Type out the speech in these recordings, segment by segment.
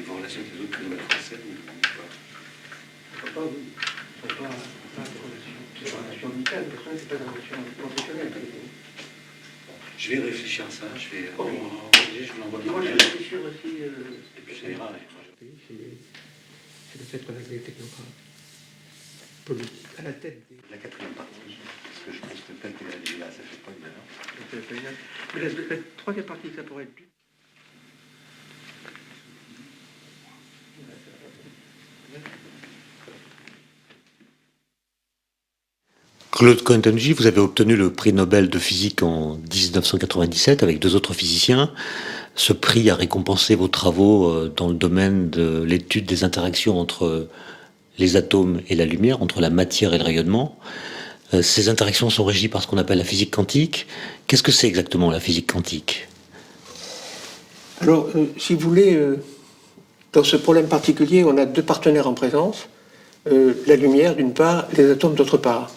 vos relations avec les autres phénomènes français ou pas? Pas des relations. C'est pas une relation amicale, c'est pas une relation professionnelle. Je vais réfléchir à ça, je vais je vous l'envoie. Moi, je vais réfléchir aussi. Et puis ça ira. C'est le fait qu'on a des technocrates politiques à la tête des... La quatrième partie, parce que je pense que tel qu'elle est là, ça fait pas bien. Mais la troisième partie, ça pourrait être... Claude Cohen-Tanji, vous avez obtenu le prix Nobel de physique en 1997 avec 2 autres physiciens. Ce prix a récompensé vos travaux dans le domaine de l'étude des interactions entre les atomes et la lumière, entre la matière et le rayonnement. Ces interactions sont régies par ce qu'on appelle la physique quantique. Qu'est-ce que c'est exactement la physique quantique? Alors, si vous voulez, dans ce problème particulier, on a 2 partenaires en présence, la lumière d'une part, les atomes d'autre part.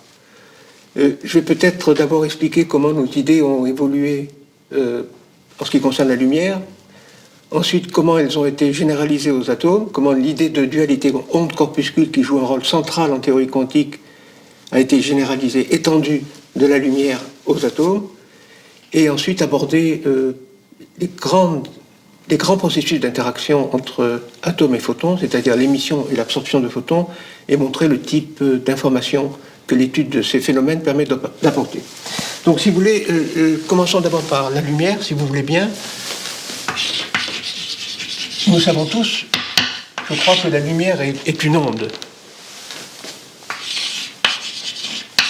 Je vais peut-être d'abord expliquer comment nos idées ont évolué en ce qui concerne la lumière, ensuite comment elles ont été généralisées aux atomes, comment l'idée de dualité onde-corpuscule qui joue un rôle central en théorie quantique a été généralisée, étendue de la lumière aux atomes, et ensuite aborder les grands processus d'interaction entre atomes et photons, c'est-à-dire l'émission et l'absorption de photons, et montrer le type d'information que l'étude de ces phénomènes permet d'apporter. Donc, si vous voulez, commençons d'abord par la lumière, si vous voulez bien. Nous savons tous, je crois que la lumière est une onde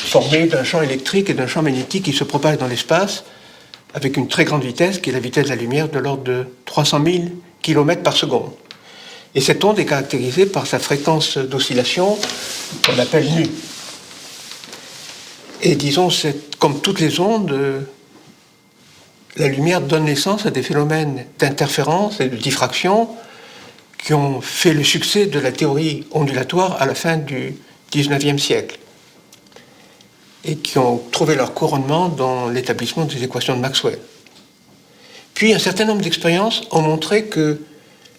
formée d'un champ électrique et d'un champ magnétique qui se propage dans l'espace avec une très grande vitesse, qui est la vitesse de la lumière, de l'ordre de 300 000 km par seconde. Et cette onde est caractérisée par sa fréquence d'oscillation qu'on appelle nu. Et disons, comme toutes les ondes, la lumière donne naissance à des phénomènes d'interférence et de diffraction qui ont fait le succès de la théorie ondulatoire à la fin du XIXe siècle et qui ont trouvé leur couronnement dans l'établissement des équations de Maxwell. Puis un certain nombre d'expériences ont montré que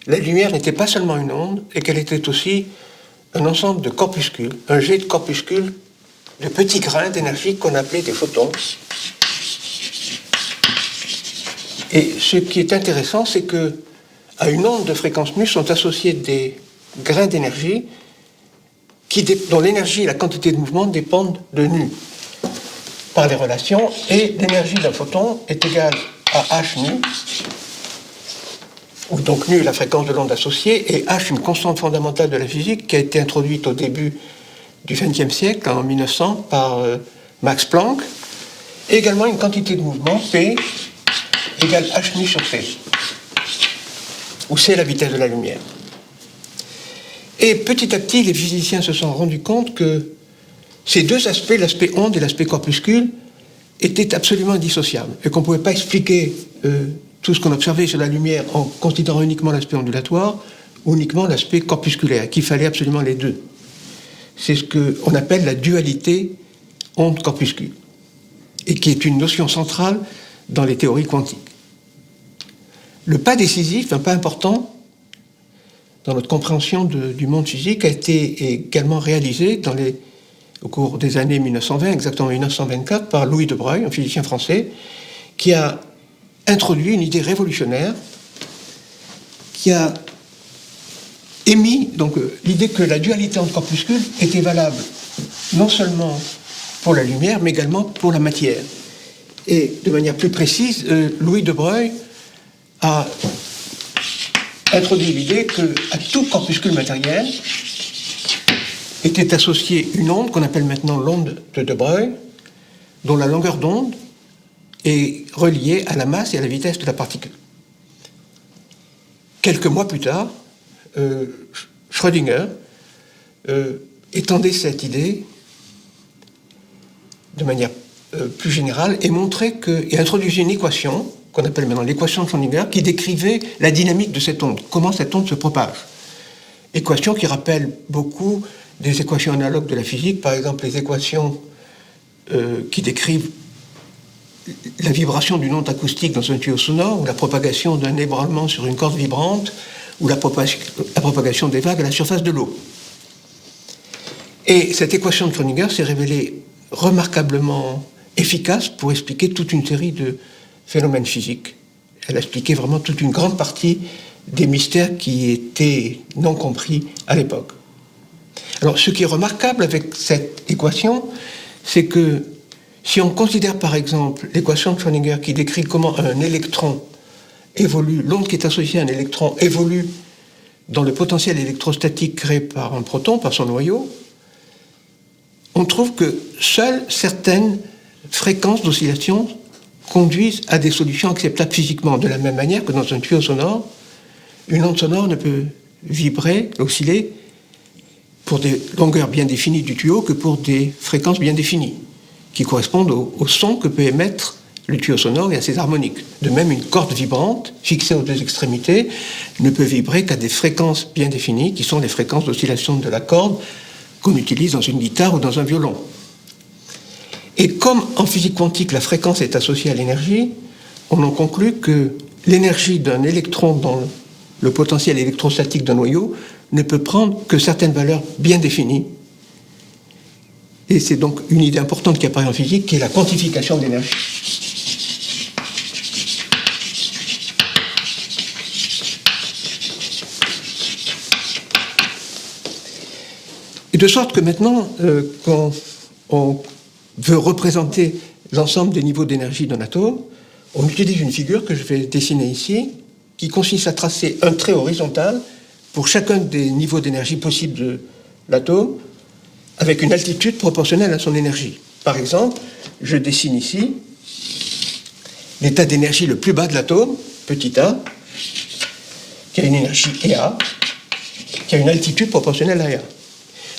la lumière n'était pas seulement une onde et qu'elle était aussi un ensemble de corpuscules, un jet de corpuscules, de petits grains d'énergie qu'on appelait des photons. Et ce qui est intéressant, c'est que à une onde de fréquence nu sont associés des grains d'énergie dont l'énergie et la quantité de mouvement dépendent de nu par les relations, et l'énergie d'un photon est égale à h nu, où donc nu est la fréquence de l'onde associée, et h une constante fondamentale de la physique qui a été introduite au début du XXe siècle, en 1900, par Max Planck, et également une quantité de mouvement, P, égale h nu sur T, où c'est la vitesse de la lumière. Et petit à petit, les physiciens se sont rendus compte que ces 2 aspects, l'aspect onde et l'aspect corpuscule, étaient absolument indissociables, et qu'on ne pouvait pas expliquer tout ce qu'on observait sur la lumière en considérant uniquement l'aspect ondulatoire ou uniquement l'aspect corpusculaire, qu'il fallait absolument les 2. C'est ce qu'on appelle la dualité onde-corpuscule, et qui est une notion centrale dans les théories quantiques. Le pas décisif, un pas important dans notre compréhension du monde physique, a été également réalisé au cours des années 1920, exactement 1924, par Louis de Broglie, un physicien français, qui a introduit une idée révolutionnaire, qui a émis donc l'idée que la dualité entre corpuscules était valable non seulement pour la lumière, mais également pour la matière. Et de manière plus précise, Louis de Broglie a introduit l'idée qu'à tout corpuscule matériel était associée une onde qu'on appelle maintenant l'onde de Broglie, dont la longueur d'onde est reliée à la masse et à la vitesse de la particule. Quelques mois plus tard, Schrödinger étendait cette idée de manière plus générale et introduisait une équation qu'on appelle maintenant l'équation de Schrödinger, qui décrivait la dynamique de cette onde, comment cette onde se propage. Équation qui rappelle beaucoup des équations analogues de la physique, par exemple les équations qui décrivent la vibration d'une onde acoustique dans un tuyau sonore, ou la propagation d'un ébranlement sur une corde vibrante, ou la propagation des vagues à la surface de l'eau. Et cette équation de Schrödinger s'est révélée remarquablement efficace pour expliquer toute une série de phénomènes physiques. Elle a expliqué vraiment toute une grande partie des mystères qui étaient non compris à l'époque. Alors, ce qui est remarquable avec cette équation, c'est que si on considère par exemple l'équation de Schrödinger qui décrit comment un électron évolue, l'onde qui est associée à un électron évolue dans le potentiel électrostatique créé par un proton, par son noyau, on trouve que seules certaines fréquences d'oscillation conduisent à des solutions acceptables physiquement, de la même manière que dans un tuyau sonore, une onde sonore ne peut vibrer, osciller, pour des longueurs bien définies du tuyau que pour des fréquences bien définies, qui correspondent au son que peut émettre le tuyau sonore et à ses harmoniques. De même, une corde vibrante, fixée aux deux extrémités, ne peut vibrer qu'à des fréquences bien définies, qui sont les fréquences d'oscillation de la corde qu'on utilise dans une guitare ou dans un violon. Et comme en physique quantique, la fréquence est associée à l'énergie, on en conclut que l'énergie d'un électron dans le potentiel électrostatique d'un noyau ne peut prendre que certaines valeurs bien définies. Et c'est donc une idée importante qui apparaît en physique, qui est la quantification de l'énergie. Et de sorte que maintenant, quand on veut représenter l'ensemble des niveaux d'énergie d'un atome, on utilise une figure que je vais dessiner ici, qui consiste à tracer un trait horizontal pour chacun des niveaux d'énergie possibles de l'atome, avec une altitude proportionnelle à son énergie. Par exemple, je dessine ici l'état d'énergie le plus bas de l'atome, petit a, qui a une énergie EA, qui a une altitude proportionnelle à EA.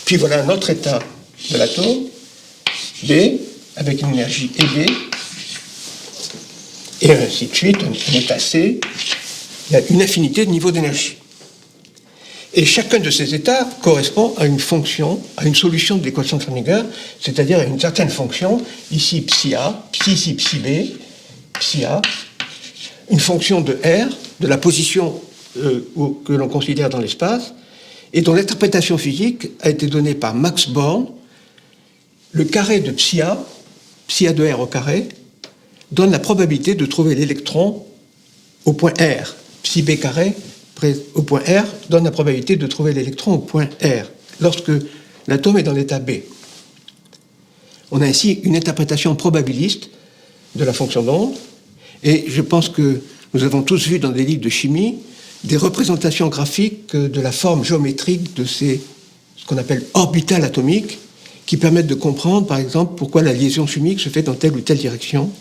Puis voilà un autre état de l'atome, B, avec une énergie EB, et ainsi de suite, un état C. Il y a une infinité de niveaux d'énergie. Et chacun de ces états correspond à une fonction, à une solution de l'équation de Schrödinger, c'est-à-dire à une certaine fonction, ici psi A, ici psi B, psi A, une fonction de R, de la position que l'on considère dans l'espace, et dont l'interprétation physique a été donnée par Max Born. Le carré de psi A de R au carré, donne la probabilité de trouver l'électron au point R. Psi B carré au point R donne la probabilité de trouver l'électron au point R, lorsque l'atome est dans l'état B. On a ainsi une interprétation probabiliste de la fonction d'onde, et je pense que nous avons tous vu dans des livres de chimie des représentations graphiques de la forme géométrique de ce qu'on appelle orbitales atomiques, qui permettent de comprendre, par exemple, pourquoi la liaison chimique se fait dans telle ou telle direction,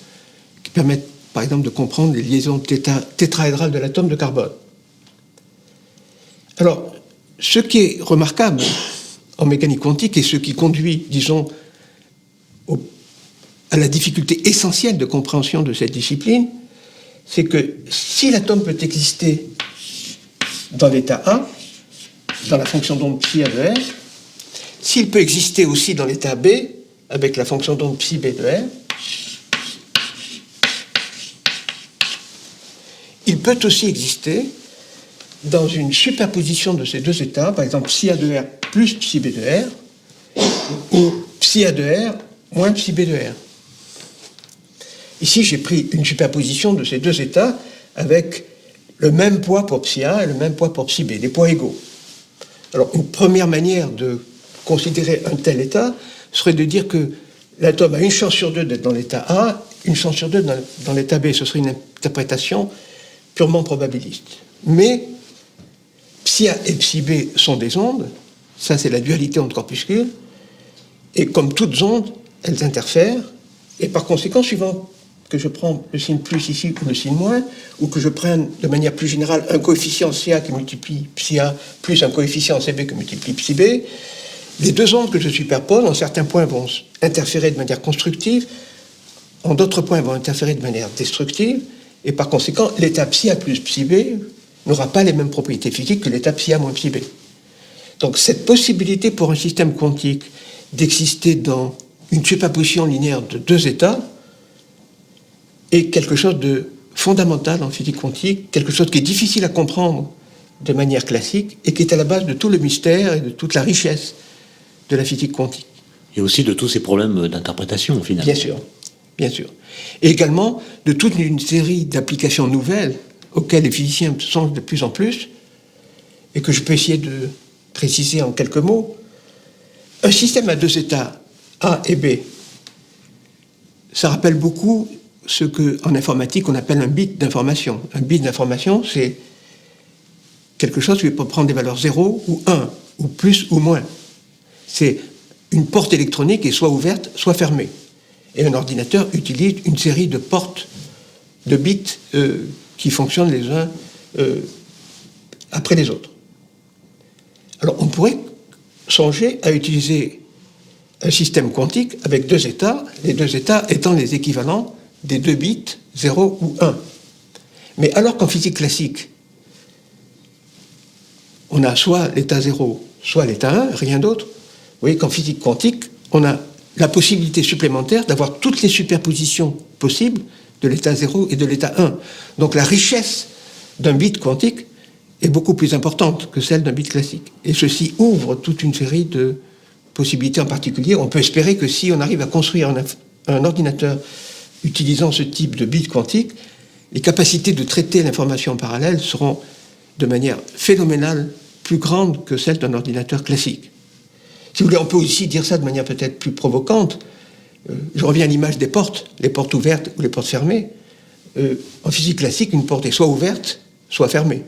qui permettent, par exemple, de comprendre les liaisons tétraédrales de l'atome de carbone. Alors, ce qui est remarquable en mécanique quantique et ce qui conduit, disons, à la difficulté essentielle de compréhension de cette discipline, c'est que si l'atome peut exister dans l'état A, dans la fonction d'onde psi A de R, s'il peut exister aussi dans l'état B, avec la fonction d'onde psi B de R, il peut aussi exister dans une superposition de ces deux états, par exemple psi A de R plus psi B de R, ou psi A de R moins psi B de R. Ici, j'ai pris une superposition de ces deux états avec le même poids pour psi A et le même poids pour psi B, des poids égaux. Alors, une première manière de considérer un tel état serait de dire que l'atome a une chance sur deux d'être dans l'état A, une chance sur deux dans l'état B. Ce serait une interprétation purement probabiliste. Mais psi A et psi B sont des ondes, ça c'est la dualité entre corpuscules, et comme toutes ondes, elles interfèrent, et par conséquent, suivant que je prends le signe plus ici ou le signe moins, ou que je prenne de manière plus générale un coefficient CA qui multiplie psi A plus un coefficient CB qui multiplie psi B, les deux ondes que je superpose, en certains points vont interférer de manière constructive, en d'autres points vont interférer de manière destructive, et par conséquent, l'état psi A plus psi B n'aura pas les mêmes propriétés physiques que l'état psi A moins psi B. Donc cette possibilité pour un système quantique d'exister dans une superposition linéaire de deux états est quelque chose de fondamental en physique quantique, quelque chose qui est difficile à comprendre de manière classique et qui est à la base de tout le mystère et de toute la richesse de la physique quantique. Et aussi de tous ces problèmes d'interprétation, finalement. Bien sûr, bien sûr. Et également de toute une série d'applications nouvelles auxquelles les physiciens songent de plus en plus et que je peux essayer de préciser en quelques mots. Un système à deux états, A et B, ça rappelle beaucoup ce qu'en informatique on appelle un bit d'information. Un bit d'information, c'est quelque chose qui peut prendre des valeurs 0 ou 1, ou plus ou moins. C'est une porte électronique qui est soit ouverte, soit fermée. Et un ordinateur utilise une série de portes, de bits qui fonctionnent les uns après les autres. Alors on pourrait songer à utiliser un système quantique avec deux états, les deux états étant les équivalents des deux bits 0 ou 1. Mais alors qu'en physique classique, on a soit l'état 0, soit l'état 1, rien d'autre, vous voyez qu'en physique quantique, on a la possibilité supplémentaire d'avoir toutes les superpositions possibles de l'état 0 et de l'état 1. Donc la richesse d'un bit quantique est beaucoup plus importante que celle d'un bit classique. Et ceci ouvre toute une série de possibilités en particulier. On peut espérer que si on arrive à construire un ordinateur utilisant ce type de bit quantique, les capacités de traiter l'information en parallèle seront de manière phénoménale plus grandes que celles d'un ordinateur classique. Si vous voulez, on peut aussi dire ça de manière peut-être plus provocante. Je reviens à l'image des portes, les portes ouvertes ou les portes fermées. En physique classique, une porte est soit ouverte, soit fermée.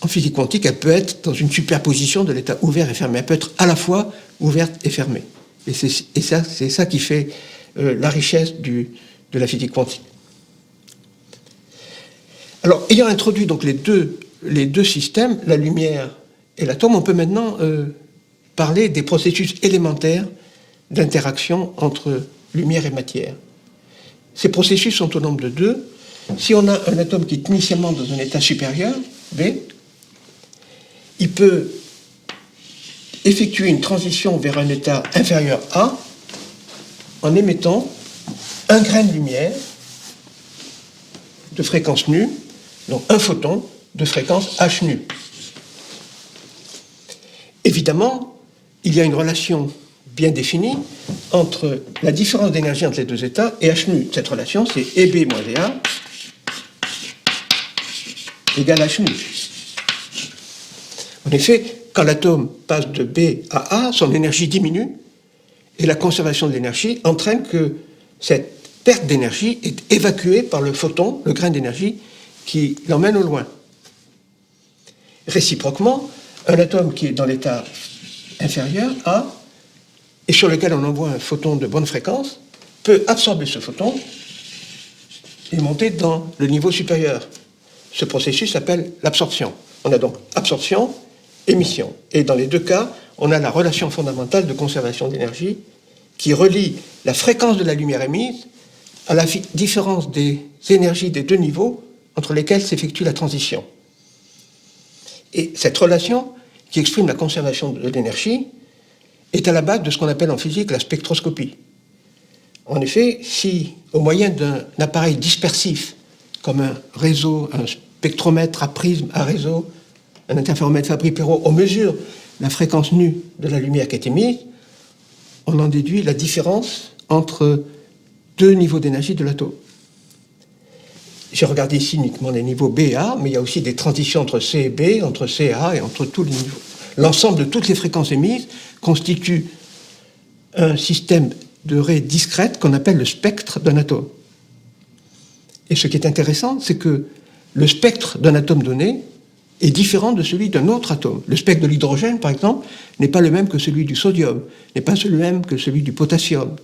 En physique quantique, elle peut être dans une superposition de l'état ouvert et fermé. Elle peut être à la fois ouverte et fermée. Et c'est ça qui fait la richesse de la physique quantique. Alors, ayant introduit donc les deux systèmes, la lumière et l'atome, on peut maintenant parler des processus élémentaires d'interaction entre lumière et matière. Ces processus sont au nombre de deux. Si on a un atome qui est initialement dans un état supérieur, B, il peut effectuer une transition vers un état inférieur A en émettant un grain de lumière de fréquence nu, donc un photon de fréquence h nu. Évidemment, il y a une relation bien définie entre la différence d'énergie entre les deux états et h nu. Cette relation, c'est EB moins EA égale h nu. En effet, quand l'atome passe de B à A, son énergie diminue et la conservation de l'énergie entraîne que cette perte d'énergie est évacuée par le photon, le grain d'énergie, qui l'emmène au loin. Réciproquement, un atome qui est dans l'état inférieur, A, et sur lequel on envoie un photon de bonne fréquence, peut absorber ce photon et monter dans le niveau supérieur. Ce processus s'appelle l'absorption. On a donc absorption, émission. Et dans les deux cas, on a la relation fondamentale de conservation d'énergie qui relie la fréquence de la lumière émise à la différence des énergies des deux niveaux entre lesquels s'effectue la transition. Et cette relation, qui exprime la conservation de l'énergie, est à la base de ce qu'on appelle en physique la spectroscopie. En effet, si, au moyen d'un appareil dispersif, comme un réseau, un spectromètre à prisme, à réseau, un interféromètre Fabry-Perot, on mesure la fréquence nue de la lumière qui est émise, on en déduit la différence entre deux niveaux d'énergie de l'atome. J'ai regardé ici uniquement les niveaux B et A, mais il y a aussi des transitions entre C et B, entre C et A et entre tous les niveaux. L'ensemble de toutes les fréquences émises constitue un système de raies discrètes qu'on appelle le spectre d'un atome. Et ce qui est intéressant, c'est que le spectre d'un atome donné est différent de celui d'un autre atome. Le spectre de l'hydrogène, par exemple, n'est pas le même que celui du sodium, n'est pas le même que celui du potassium,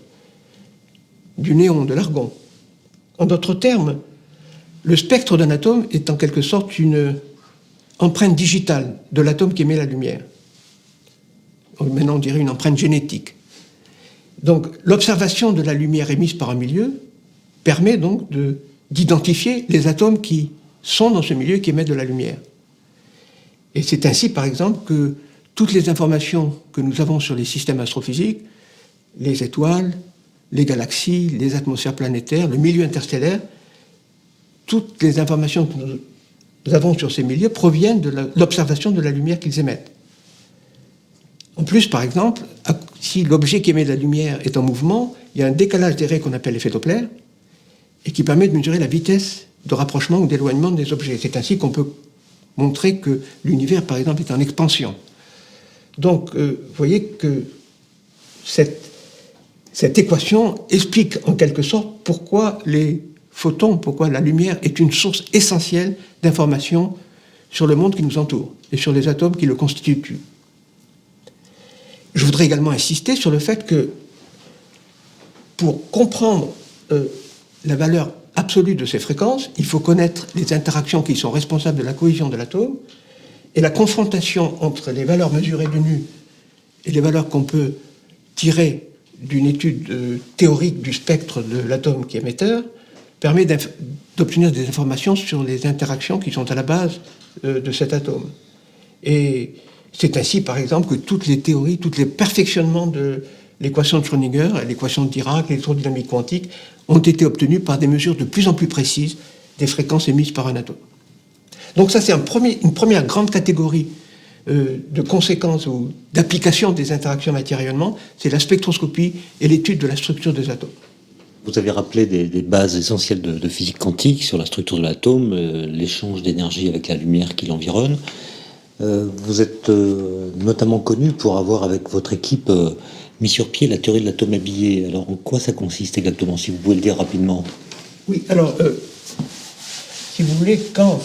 du néon, de l'argon. En d'autres termes, le spectre d'un atome est en quelque sorte une empreinte digitale de l'atome qui émet la lumière. Maintenant, on dirait une empreinte génétique. Donc, l'observation de la lumière émise par un milieu permet donc d'identifier les atomes qui sont dans ce milieu qui émettent de la lumière. Et c'est ainsi, par exemple, que toutes les informations que nous avons sur les systèmes astrophysiques, les étoiles, les galaxies, les atmosphères planétaires, le milieu interstellaire, toutes les informations que nous nous avons sur ces milieux proviennent de l'observation de la lumière qu'ils émettent. En plus, par exemple, si l'objet qui émet de la lumière est en mouvement, il y a un décalage des raies qu'on appelle l'effet Doppler, et qui permet de mesurer la vitesse de rapprochement ou d'éloignement des objets. C'est ainsi qu'on peut montrer que l'univers, par exemple, est en expansion. Donc, vous voyez que cette équation explique en quelque sorte pourquoi les photons, pourquoi la lumière est une source essentielle d'informations sur le monde qui nous entoure et sur les atomes qui le constituent. Je voudrais également insister sur le fait que pour comprendre la valeur absolue de ces fréquences, il faut connaître les interactions qui sont responsables de la cohésion de l'atome et la confrontation entre les valeurs mesurées de nu et les valeurs qu'on peut tirer d'une étude théorique du spectre de l'atome qui est émetteur permet d'obtenir des informations sur les interactions qui sont à la base de cet atome. Et c'est ainsi, par exemple, que toutes les théories, tous les perfectionnements de l'équation de Schrödinger, l'équation de Dirac, l'électrodynamique quantique, ont été obtenus par des mesures de plus en plus précises des fréquences émises par un atome. Donc ça, c'est une première grande catégorie de conséquences ou d'application des interactions matériellement, c'est la spectroscopie et l'étude de la structure des atomes. Vous avez rappelé des bases essentielles de physique quantique sur la structure de l'atome, l'échange d'énergie avec la lumière qui l'environne. Vous êtes notamment connu pour avoir, avec votre équipe, mis sur pied la théorie de l'atome habillé. Alors, en quoi ça consiste exactement, si vous pouvez le dire rapidement? Oui, alors, si vous voulez, quand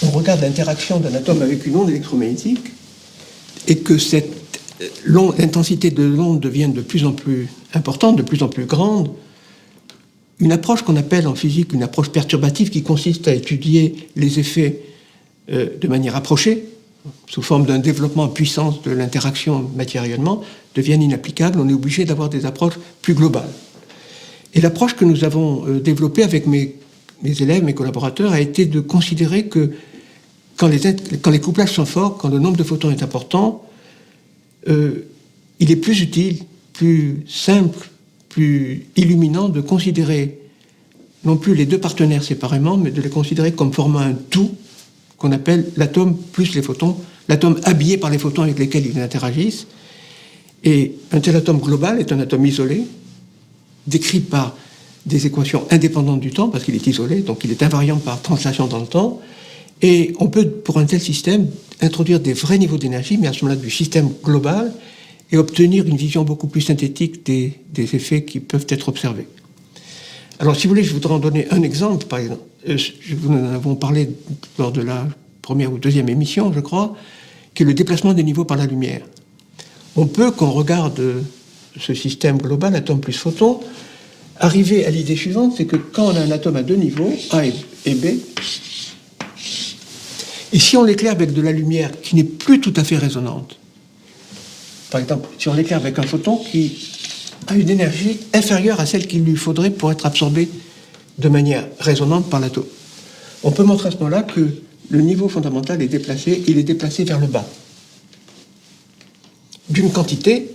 on regarde l'interaction d'un atome avec une onde électromagnétique et que l'intensité de l'onde devient de plus en plus importante, de plus en plus grande, une approche qu'on appelle en physique une approche perturbative qui consiste à étudier les effets de manière approchée, sous forme d'un développement en puissance de l'interaction matériellement, deviennent inapplicables. On est obligé d'avoir des approches plus globales. Et l'approche que nous avons développée avec mes élèves, mes collaborateurs, a été de considérer que quand les couplages sont forts, quand le nombre de photons est important, il est plus utile, plus simple, plus illuminant de considérer non plus les deux partenaires séparément, mais de les considérer comme formant un tout qu'on appelle l'atome plus les photons, l'atome habillé par les photons avec lesquels ils interagissent. Et un tel atome global est un atome isolé, décrit par des équations indépendantes du temps, parce qu'il est isolé, donc il est invariant par translation dans le temps. Et on peut, pour un tel système, introduire des vrais niveaux d'énergie, mais à ce moment-là du système global, et obtenir une vision beaucoup plus synthétique des effets qui peuvent être observés. Alors, si vous voulez, je voudrais en donner un exemple, par exemple. Nous en avons parlé lors de la première ou deuxième émission, je crois, qui est le déplacement des niveaux par la lumière. On peut, quand on regarde ce système global, atome plus photon, arriver à l'idée suivante, c'est que quand on a un atome à deux niveaux, A et B, et si on l'éclaire avec de la lumière qui n'est plus tout à fait résonante, par exemple, si on l'éclaire avec un photon qui a une énergie inférieure à celle qu'il lui faudrait pour être absorbé de manière résonante par l'atome, on peut montrer à ce moment-là que le niveau fondamental est déplacé, il est déplacé vers le bas, d'une quantité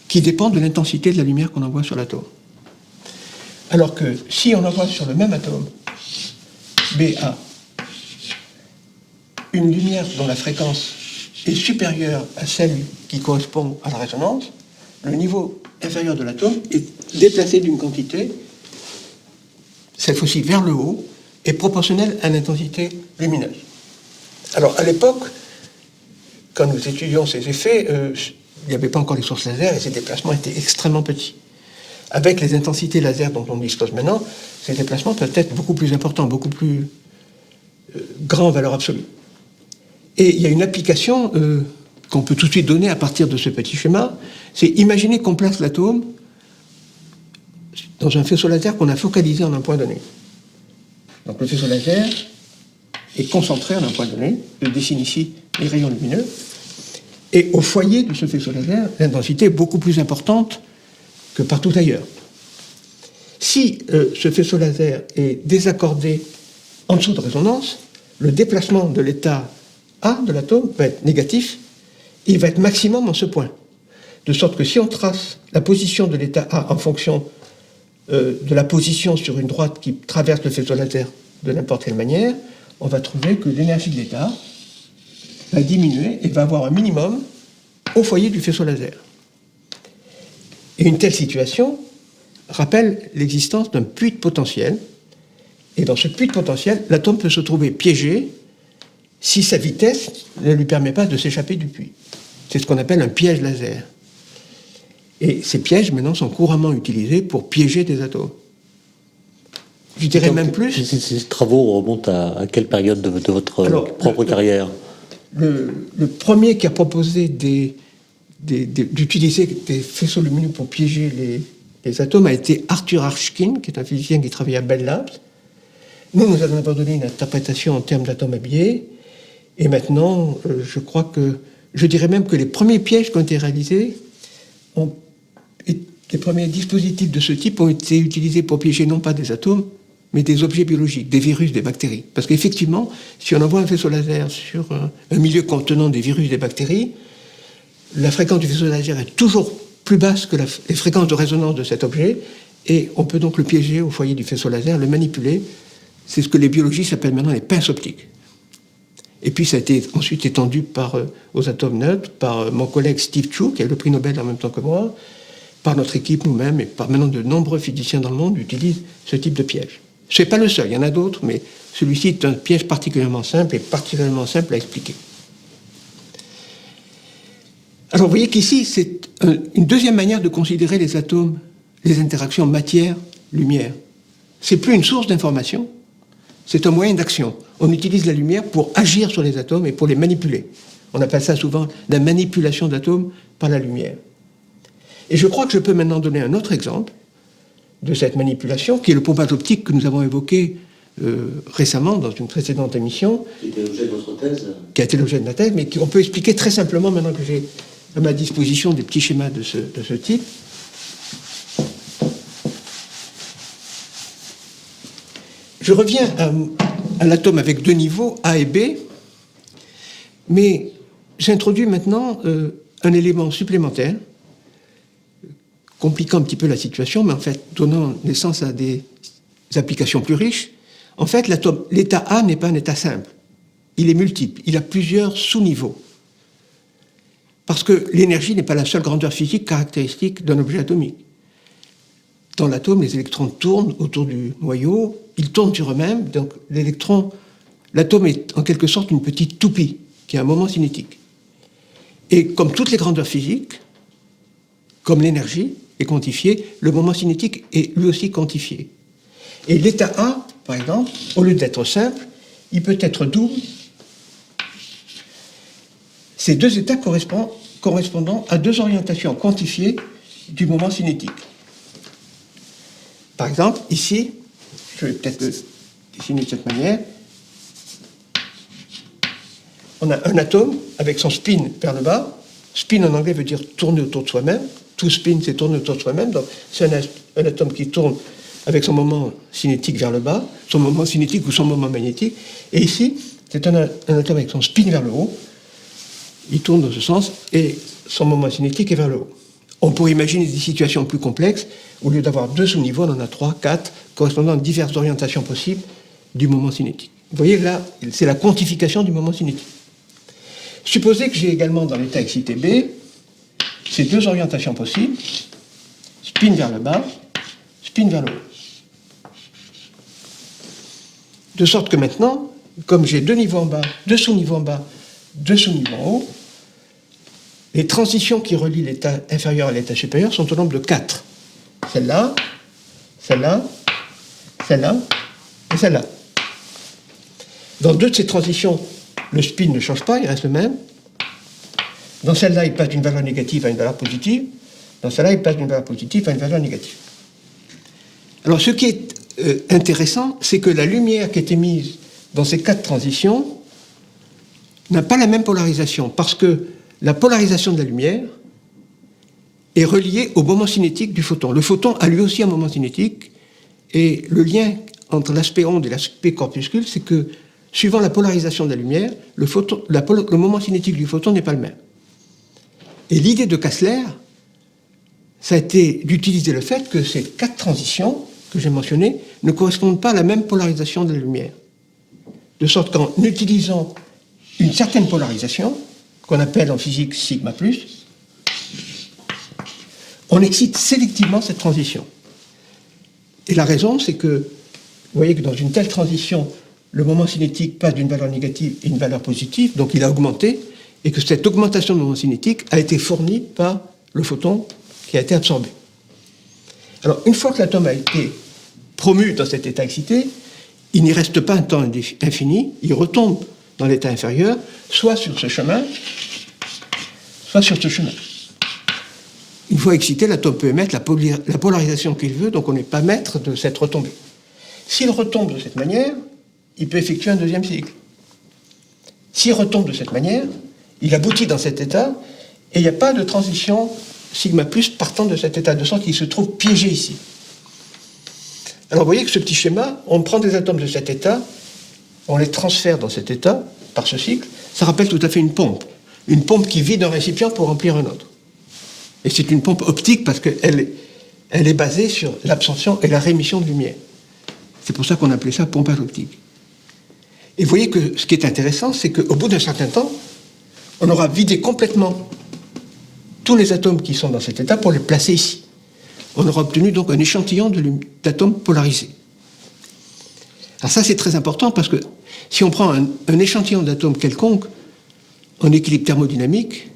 qui dépend de l'intensité de la lumière qu'on envoie sur l'atome. Alors que si on envoie sur le même atome, BA, une lumière dont la fréquence est supérieure à celle qui correspond à la résonance, le niveau inférieur de l'atome est déplacé d'une quantité, cette fois-ci vers le haut, et proportionnelle à l'intensité lumineuse. Alors, à l'époque, quand nous étudions ces effets, il n'y avait pas encore les sources laser et ces déplacements étaient extrêmement petits. Avec les intensités laser dont on dispose maintenant, ces déplacements peuvent être beaucoup plus importants, beaucoup plus grands en valeur absolue. Et il y a une application qu'on peut tout de suite donner à partir de ce petit schéma, c'est imaginer qu'on place l'atome dans un faisceau laser qu'on a focalisé en un point donné. Donc le faisceau laser est concentré en un point donné, je dessine ici les rayons lumineux, et au foyer de ce faisceau laser, l'intensité est beaucoup plus importante que partout ailleurs. Si ce faisceau laser est désaccordé en dessous de résonance, le déplacement de l'état A de l'atome va être négatif, il va être maximum en ce point. De sorte que si on trace la position de l'état A en fonction de la position sur une droite qui traverse le faisceau laser de n'importe quelle manière, on va trouver que l'énergie de l'état va diminuer et va avoir un minimum au foyer du faisceau laser. Et une telle situation rappelle l'existence d'un puits de potentiel. Et dans ce puits de potentiel, l'atome peut se trouver piégé si sa vitesse ne lui permet pas de s'échapper du puits. C'est ce qu'on appelle un piège laser. Et ces pièges, maintenant, sont couramment utilisés pour piéger des atomes. Je dirais donc, même plus... Ces travaux remontent à quelle période de votre propre carrière? Le premier qui a proposé d'utiliser des faisceaux lumineux pour piéger les atomes a été Arthur Ashkin, qui est un physicien qui travaille à Bell Labs. Nous en avons donné une interprétation en termes d'atomes habillés. Et maintenant, je dirais même que les premiers pièges qui ont été réalisés, les premiers dispositifs de ce type ont été utilisés pour piéger non pas des atomes, mais des objets biologiques, des virus, des bactéries. Parce qu'effectivement, si on envoie un faisceau laser sur un milieu contenant des virus, des bactéries, la fréquence du faisceau laser est toujours plus basse que les fréquences de résonance de cet objet, et on peut donc le piéger au foyer du faisceau laser, le manipuler. C'est ce que les biologistes appellent maintenant les pinces optiques. Et puis ça a été ensuite étendu aux atomes neutres, par mon collègue Steve Chu, qui a eu le prix Nobel en même temps que moi, par notre équipe nous-mêmes, et par maintenant de nombreux physiciens dans le monde utilisent ce type de piège. Ce n'est pas le seul, il y en a d'autres, mais celui-ci est un piège particulièrement simple et particulièrement simple à expliquer. Alors vous voyez qu'ici, c'est une deuxième manière de considérer les atomes, les interactions matière-lumière. C'est plus une source d'information, c'est un moyen d'action. On utilise la lumière pour agir sur les atomes et pour les manipuler. On appelle ça souvent la manipulation d'atomes par la lumière. Et je crois que je peux maintenant donner un autre exemple de cette manipulation, qui est le pompage optique que nous avons évoqué récemment dans une précédente émission. Qui était l'objet de votre thèse. Qui a été l'objet de ma thèse, mais qu'on peut expliquer très simplement maintenant que j'ai à ma disposition des petits schémas de ce type. Je reviens à l'atome avec deux niveaux, A et B, mais j'introduis maintenant un élément supplémentaire, compliquant un petit peu la situation, mais en fait donnant naissance à des applications plus riches. En fait, l'état A n'est pas un état simple. Il est multiple. Il a plusieurs sous-niveaux. Parce que l'énergie n'est pas la seule grandeur physique caractéristique d'un objet atomique. Dans l'atome, les électrons tournent autour du noyau, ils tournent sur eux-mêmes, donc l'atome est en quelque sorte une petite toupie, qui a un moment cinétique. Et comme toutes les grandeurs physiques, comme l'énergie est quantifiée, le moment cinétique est lui aussi quantifié. Et l'état A, par exemple, au lieu d'être simple, il peut être double. Ces deux états correspondant à deux orientations quantifiées du moment cinétique. Par exemple, ici, je vais peut-être le dessiner de cette manière, on a un atome avec son spin vers le bas. Spin en anglais veut dire tourner autour de soi-même. To spin, c'est tourner autour de soi-même. Donc, c'est un atome qui tourne avec son moment cinétique vers le bas, son moment cinétique ou son moment magnétique. Et ici, c'est un atome avec son spin vers le haut. Il tourne dans ce sens et son moment cinétique est vers le haut. On pourrait imaginer des situations plus complexes. Au lieu d'avoir deux sous-niveaux, on en a 3, 4, correspondant à diverses orientations possibles du moment cinétique. Vous voyez, là, c'est la quantification du moment cinétique. Supposez que j'ai également dans l'état excité B ces deux orientations possibles, spin vers le bas, spin vers le haut. De sorte que maintenant, comme j'ai deux niveaux en bas, deux sous-niveaux en bas, deux sous-niveaux en haut, les transitions qui relient l'état inférieur à l'état supérieur sont au nombre de 4. Celle-là, celle-là, celle-là et celle-là. Dans deux de ces transitions, le spin ne change pas, il reste le même. Dans celle-là, il passe d'une valeur négative à une valeur positive. Dans celle-là, il passe d'une valeur positive à une valeur négative. Alors, ce qui est intéressant, c'est que la lumière qui est émise dans ces 4 transitions n'a pas la même polarisation, parce que la polarisation de la lumière est reliée au moment cinétique du photon. Le photon a lui aussi un moment cinétique, et le lien entre l'aspect onde et l'aspect corpuscule, c'est que, suivant la polarisation de la lumière, le moment cinétique du photon n'est pas le même. Et l'idée de Kastler, ça a été d'utiliser le fait que ces 4 transitions que j'ai mentionnées ne correspondent pas à la même polarisation de la lumière. De sorte qu'en utilisant une certaine polarisation, qu'on appelle en physique sigma+, on excite sélectivement cette transition. Et la raison, c'est que, vous voyez que dans une telle transition, le moment cinétique passe d'une valeur négative à une valeur positive, donc il a augmenté, et que cette augmentation de moment cinétique a été fournie par le photon qui a été absorbé. Alors, une fois que l'atome a été promu dans cet état excité, il n'y reste pas un temps infini, il retombe dans l'état inférieur, soit sur ce chemin, soit sur ce chemin. Une fois excité, l'atome peut émettre la polarisation qu'il veut, donc on n'est pas maître de cette retombée. S'il retombe de cette manière, il peut effectuer un deuxième cycle. S'il retombe de cette manière, il aboutit dans cet état, et il n'y a pas de transition sigma+ partant de cet état, de sorte qu'il se trouve piégé ici. Alors vous voyez que ce petit schéma, on prend des atomes de cet état, on les transfère dans cet état, par ce cycle, ça rappelle tout à fait une pompe qui vide un récipient pour remplir un autre. Et c'est une pompe optique parce qu'elle est basée sur l'absorption et la réémission de lumière. C'est pour ça qu'on appelait ça pompage optique. Et vous voyez que ce qui est intéressant, c'est qu'au bout d'un certain temps, on aura vidé complètement tous les atomes qui sont dans cet état pour les placer ici. On aura obtenu donc un échantillon d'atomes polarisés. Alors ça, c'est très important parce que si on prend un échantillon d'atomes quelconque en équilibre thermodynamique,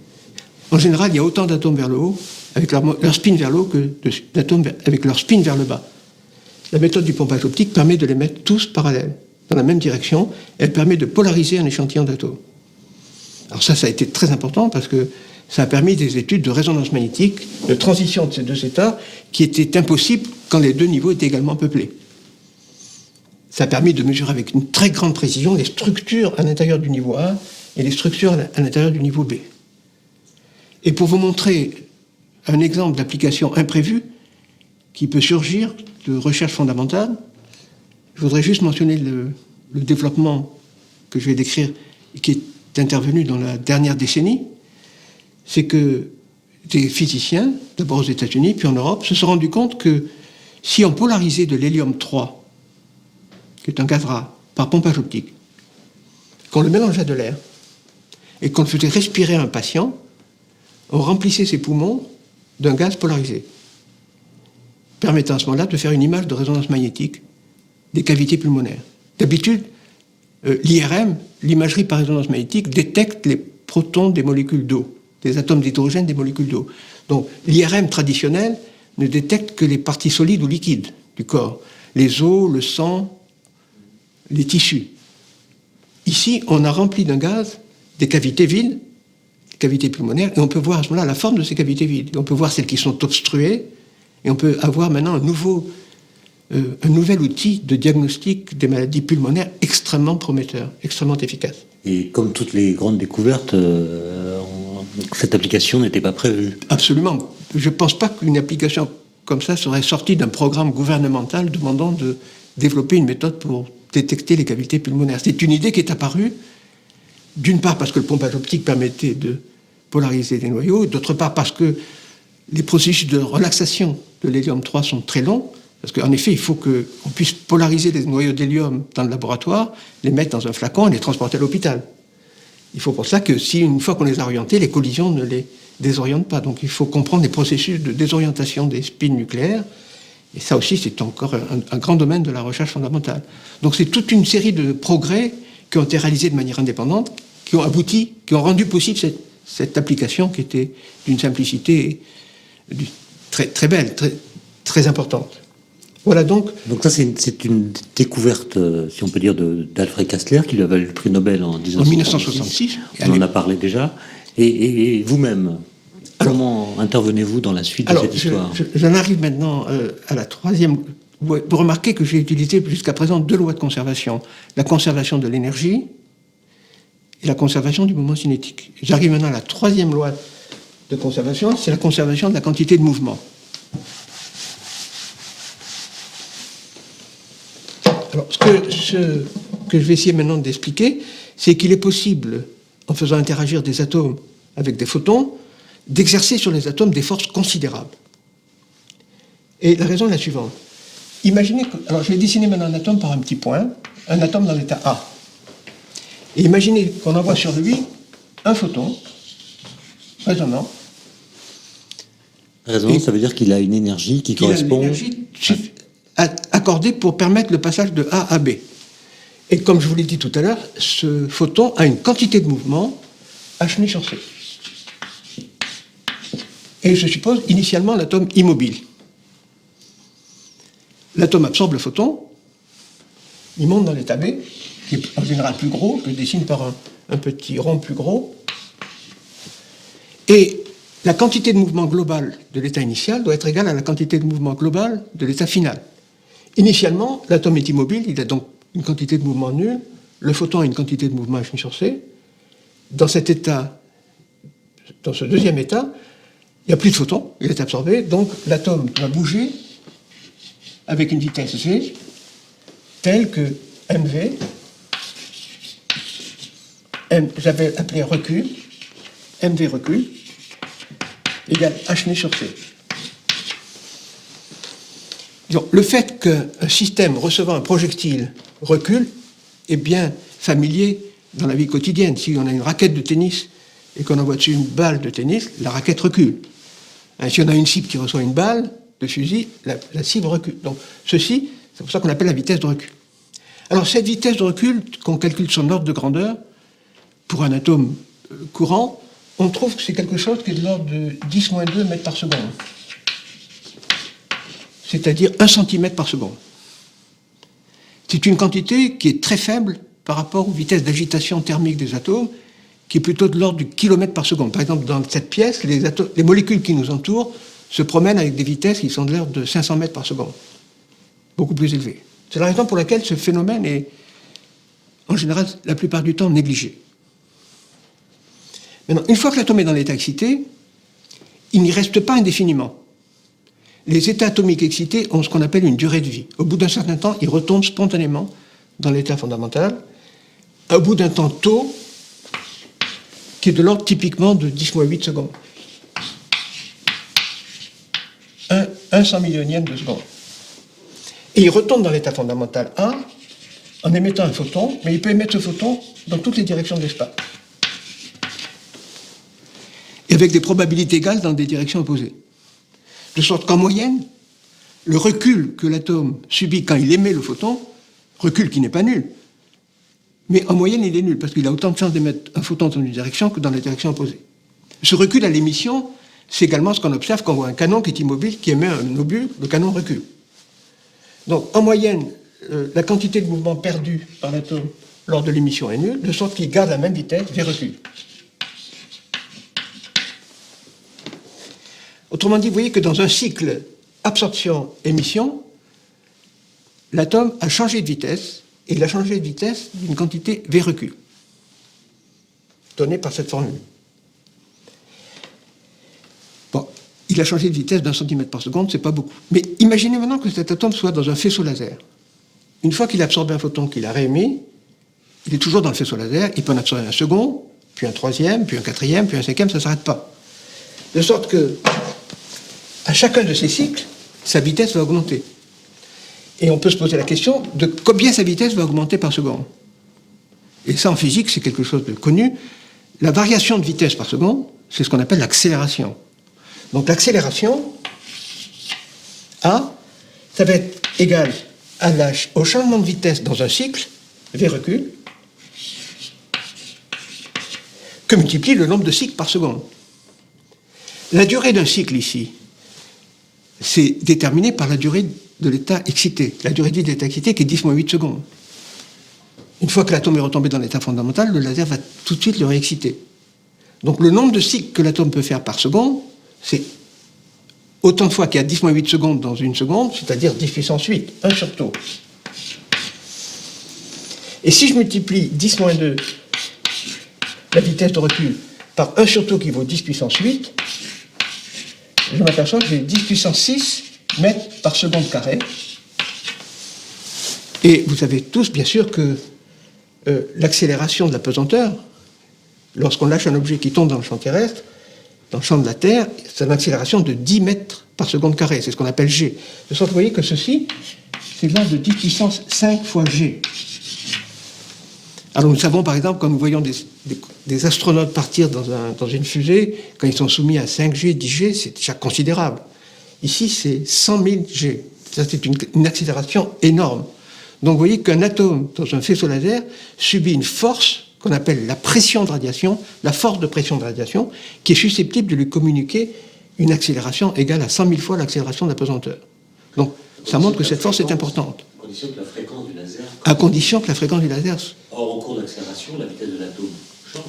en général, il y a autant d'atomes vers le haut avec leur spin vers le haut que d'atomes avec leur spin vers le bas. La méthode du pompage optique permet de les mettre tous parallèles, dans la même direction. Elle permet de polariser un échantillon d'atomes. Alors ça a été très important parce que ça a permis des études de résonance magnétique, de transition de ces deux états, qui étaient impossibles quand les deux niveaux étaient également peuplés. Ça a permis de mesurer avec une très grande précision les structures à l'intérieur du niveau A et les structures à l'intérieur du niveau B. Et pour vous montrer un exemple d'application imprévue qui peut surgir de recherche fondamentale, je voudrais juste mentionner le développement que je vais décrire et qui est intervenu dans la dernière décennie. C'est que des physiciens, d'abord aux États-Unis, puis en Europe, se sont rendus compte que si on polarisait de l'hélium-3, qui est un gaz rare, par pompage optique, qu'on le mélangeait à de l'air, et qu'on le faisait respirer à un patient, on remplissait ses poumons d'un gaz polarisé, permettant à ce moment-là de faire une image de résonance magnétique des cavités pulmonaires. D'habitude, l'IRM, l'imagerie par résonance magnétique, détecte les protons des molécules d'eau, des atomes d'hydrogène des molécules d'eau. Donc l'IRM traditionnel ne détecte que les parties solides ou liquides du corps, les os, le sang, les tissus. Ici, on a rempli d'un gaz des cavités vides, des cavités pulmonaires, et on peut voir à ce moment-là la forme de ces cavités vides. Et on peut voir celles qui sont obstruées, et on peut avoir maintenant un nouvel outil de diagnostic des maladies pulmonaires extrêmement prometteur, extrêmement efficace. Et comme toutes les grandes découvertes, cette application n'était pas prévue. Absolument. Je ne pense pas qu'une application comme ça serait sortie d'un programme gouvernemental demandant de développer une méthode pour détecter les cavités pulmonaires. C'est une idée qui est apparue, d'une part parce que le pompage optique permettait de polariser les noyaux, d'autre part parce que les processus de relaxation de l'hélium-3 sont très longs, parce qu'en effet, il faut qu'on puisse polariser les noyaux d'hélium dans le laboratoire, les mettre dans un flacon et les transporter à l'hôpital. Il faut pour ça que si, une fois qu'on les a orientés, les collisions ne les désorientent pas. Donc il faut comprendre les processus de désorientation des spins nucléaires. Et ça aussi, c'est encore un grand domaine de la recherche fondamentale. Donc c'est toute une série de progrès qui ont été réalisés de manière indépendante, qui ont abouti, qui ont rendu possible cette application qui était d'une simplicité très, très belle, très, très importante. Voilà donc ça, c'est une découverte, si on peut dire, d'Alfred Kastler, qui lui a valu le prix Nobel en 1966. On en a parlé déjà. Et vous-même, comment intervenez-vous dans la suite de cette histoire ? J'en arrive maintenant à la troisième. Vous remarquez que j'ai utilisé jusqu'à présent deux lois de conservation. La conservation de l'énergie et la conservation du moment cinétique. J'arrive maintenant à la troisième loi de conservation, c'est la conservation de la quantité de mouvement. Alors, ce que je vais essayer maintenant d'expliquer, c'est qu'il est possible, en faisant interagir des atomes avec des photons, d'exercer sur les atomes des forces considérables. Et la raison est la suivante. imaginez que... Alors, je vais dessiner maintenant un atome par un petit point, un atome dans l'état A. Et imaginez qu'on envoie sur lui un photon résonnant. Résonance, ça veut dire qu'il a une énergie qui correspond... Il a l'énergie accordée pour permettre le passage de A à B. Et comme je vous l'ai dit tout à l'heure, ce photon a une quantité de mouvement h sur c. Et je suppose initialement l'atome immobile. L'atome absorbe le photon, il monte dans l'état B, qui est en général plus gros, je le dessine par un petit rond plus gros. Et la quantité de mouvement global de l'état initial doit être égale à la quantité de mouvement global de l'état final. Initialement, l'atome est immobile, il a donc une quantité de mouvement nulle, le photon a une quantité de mouvement h sur c. Dans cet état, dans ce deuxième état, il n'y a plus de photon, il est absorbé, donc l'atome va bouger avec une vitesse v telle que mv, j'avais appelé recul, mv recul, égale h sur c. Donc, le fait qu'un système recevant un projectile recule est bien familier dans la vie quotidienne. Si on a une raquette de tennis et qu'on envoie dessus une balle de tennis, la raquette recule. Si on a une cible qui reçoit une balle de fusil, la cible recule. Donc ceci, c'est pour ça qu'on appelle la vitesse de recul. Alors cette vitesse de recul, qu'on calcule son ordre de grandeur, pour un atome courant, on trouve que c'est quelque chose qui est de l'ordre de 10-2 mètres par seconde. C'est-à-dire 1 centimètre par seconde. C'est une quantité qui est très faible par rapport aux vitesses d'agitation thermique des atomes, qui est plutôt de l'ordre du kilomètre par seconde. Par exemple, dans cette pièce, les molécules qui nous entourent se promènent avec des vitesses qui sont de l'ordre de 500 mètres par seconde. Beaucoup plus élevées. C'est la raison pour laquelle ce phénomène est, en général, la plupart du temps, négligé. Maintenant, une fois que l'atome est dans l'état excité, il n'y reste pas indéfiniment. Les états atomiques excités ont ce qu'on appelle une durée de vie. Au bout d'un certain temps, ils retombent spontanément dans l'état fondamental. Au bout d'un temps tôt, qui est de l'ordre typiquement de 10-8 secondes. 1 100 millionième de seconde. Et il retombe dans l'état fondamental A en émettant un photon, mais il peut émettre ce photon dans toutes les directions de l'espace. Et avec des probabilités égales dans des directions opposées. De sorte qu'en moyenne, le recul que l'atome subit quand il émet le photon, recul qui n'est pas nul, mais en moyenne il est nul, parce qu'il a autant de chances d'émettre un photon dans une direction que dans la direction opposée. Ce recul à l'émission, c'est également ce qu'on observe quand on voit un canon qui est immobile, qui émet un obus, le canon recule. Donc en moyenne, la quantité de mouvement perdu par l'atome lors de l'émission est nulle, de sorte qu'il garde la même vitesse v recul. Autrement dit, vous voyez que dans un cycle absorption-émission, l'atome a changé de vitesse, et il a changé de vitesse d'une quantité v recul, donnée par cette formule. Bon, il a changé de vitesse d'1 centimètre par seconde, c'est pas beaucoup. Mais imaginez maintenant que cet atome soit dans un faisceau laser. Une fois qu'il a absorbé un photon qu'il a réémis, il est toujours dans le faisceau laser, il peut en absorber un second, puis un troisième, puis un quatrième, puis un cinquième, ça ne s'arrête pas. De sorte que, à chacun de ces cycles, sa vitesse va augmenter. Et on peut se poser la question de combien sa vitesse va augmenter par seconde. Et ça, en physique, c'est quelque chose de connu. La variation de vitesse par seconde, c'est ce qu'on appelle l'accélération. Donc l'accélération, A, ça va être égal au changement de vitesse dans un cycle, v recul, que multiplie le nombre de cycles par seconde. La durée d'un cycle ici, c'est déterminé par la durée de l'état excité. La durée de vie de l'état excité qui est 10-8 secondes. Une fois que l'atome est retombé dans l'état fondamental, le laser va tout de suite le réexciter. Donc le nombre de cycles que l'atome peut faire par seconde, c'est autant de fois qu'il y a 10-8 secondes dans une seconde, c'est-à-dire 10 puissance 8, 1 sur taux. Et si je multiplie 10-2 la vitesse de recul par 1 sur taux qui vaut 10 puissance 8, je m'aperçois que j'ai 10 puissance 6 mètres par seconde carré. Et vous savez tous, bien sûr, que l'accélération de la pesanteur, lorsqu'on lâche un objet qui tombe dans le champ terrestre, dans le champ de la Terre, c'est une accélération de 10 mètres par seconde carré. C'est ce qu'on appelle G. De sorte que vous voyez que ceci, c'est de l'ordre de 10 puissance 5 fois G. Alors nous savons par exemple, quand nous voyons des astronautes partir dans une fusée, quand ils sont soumis à 5G, 10G, c'est déjà considérable. Ici, c'est 100 000 G. Ça, c'est une accélération énorme. Donc vous voyez qu'un atome dans un faisceau laser subit une force qu'on appelle la pression de radiation, la force de pression de radiation, qui est susceptible de lui communiquer une accélération égale à 100 000 fois l'accélération de la pesanteur. Donc ça montre que cette force est importante. À condition que la fréquence du laser... À condition que la fréquence du laser... Or, au cours d'accélération, la vitesse de l'atome change.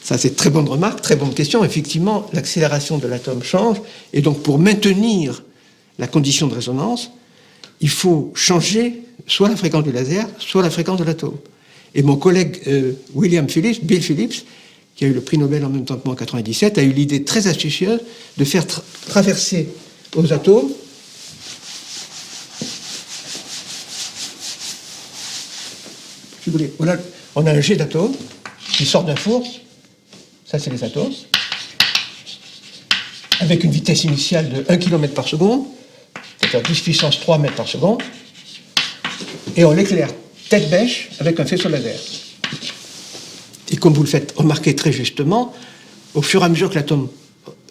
Ça, c'est très bonne remarque, très bonne question. Effectivement, l'accélération de l'atome change. Et donc, pour maintenir la condition de résonance, il faut changer soit la fréquence du laser, soit la fréquence de l'atome. Et mon collègue Bill Phillips, qui a eu le prix Nobel en même temps que moi en 1997, a eu l'idée très astucieuse de faire traverser aux atomes si vous voulez, voilà, on a un jet d'atomes qui sort d'un four, ça c'est les atomes, avec une vitesse initiale de 1 km par seconde, c'est-à-dire 10 puissance 3 mètres par seconde, et on l'éclaire tête bêche avec un faisceau laser. Et comme vous le faites remarquer très justement, au fur et à mesure que l'atome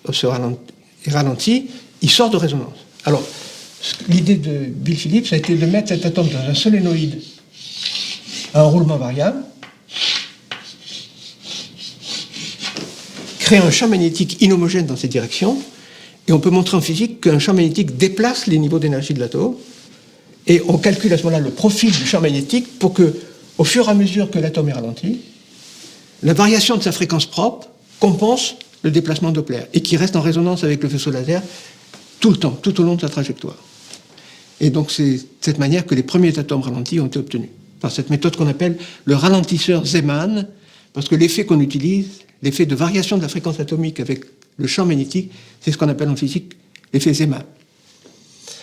est ralenti, il sort de résonance. Alors, l'idée de Bill Phillips a été de mettre cet atome dans un solénoïde à un roulement variable, créer un champ magnétique inhomogène dans ces directions, et on peut montrer en physique qu'un champ magnétique déplace les niveaux d'énergie de l'atome, et on calcule à ce moment-là le profil du champ magnétique pour que, au fur et à mesure que l'atome est ralenti, la variation de sa fréquence propre compense le déplacement Doppler, et qui reste en résonance avec le faisceau laser tout le temps, tout au long de sa trajectoire. Et donc c'est de cette manière que les premiers atomes ralentis ont été obtenus, par cette méthode qu'on appelle le ralentisseur Zeeman, parce que l'effet qu'on utilise, l'effet de variation de la fréquence atomique avec le champ magnétique, c'est ce qu'on appelle en physique l'effet Zeeman.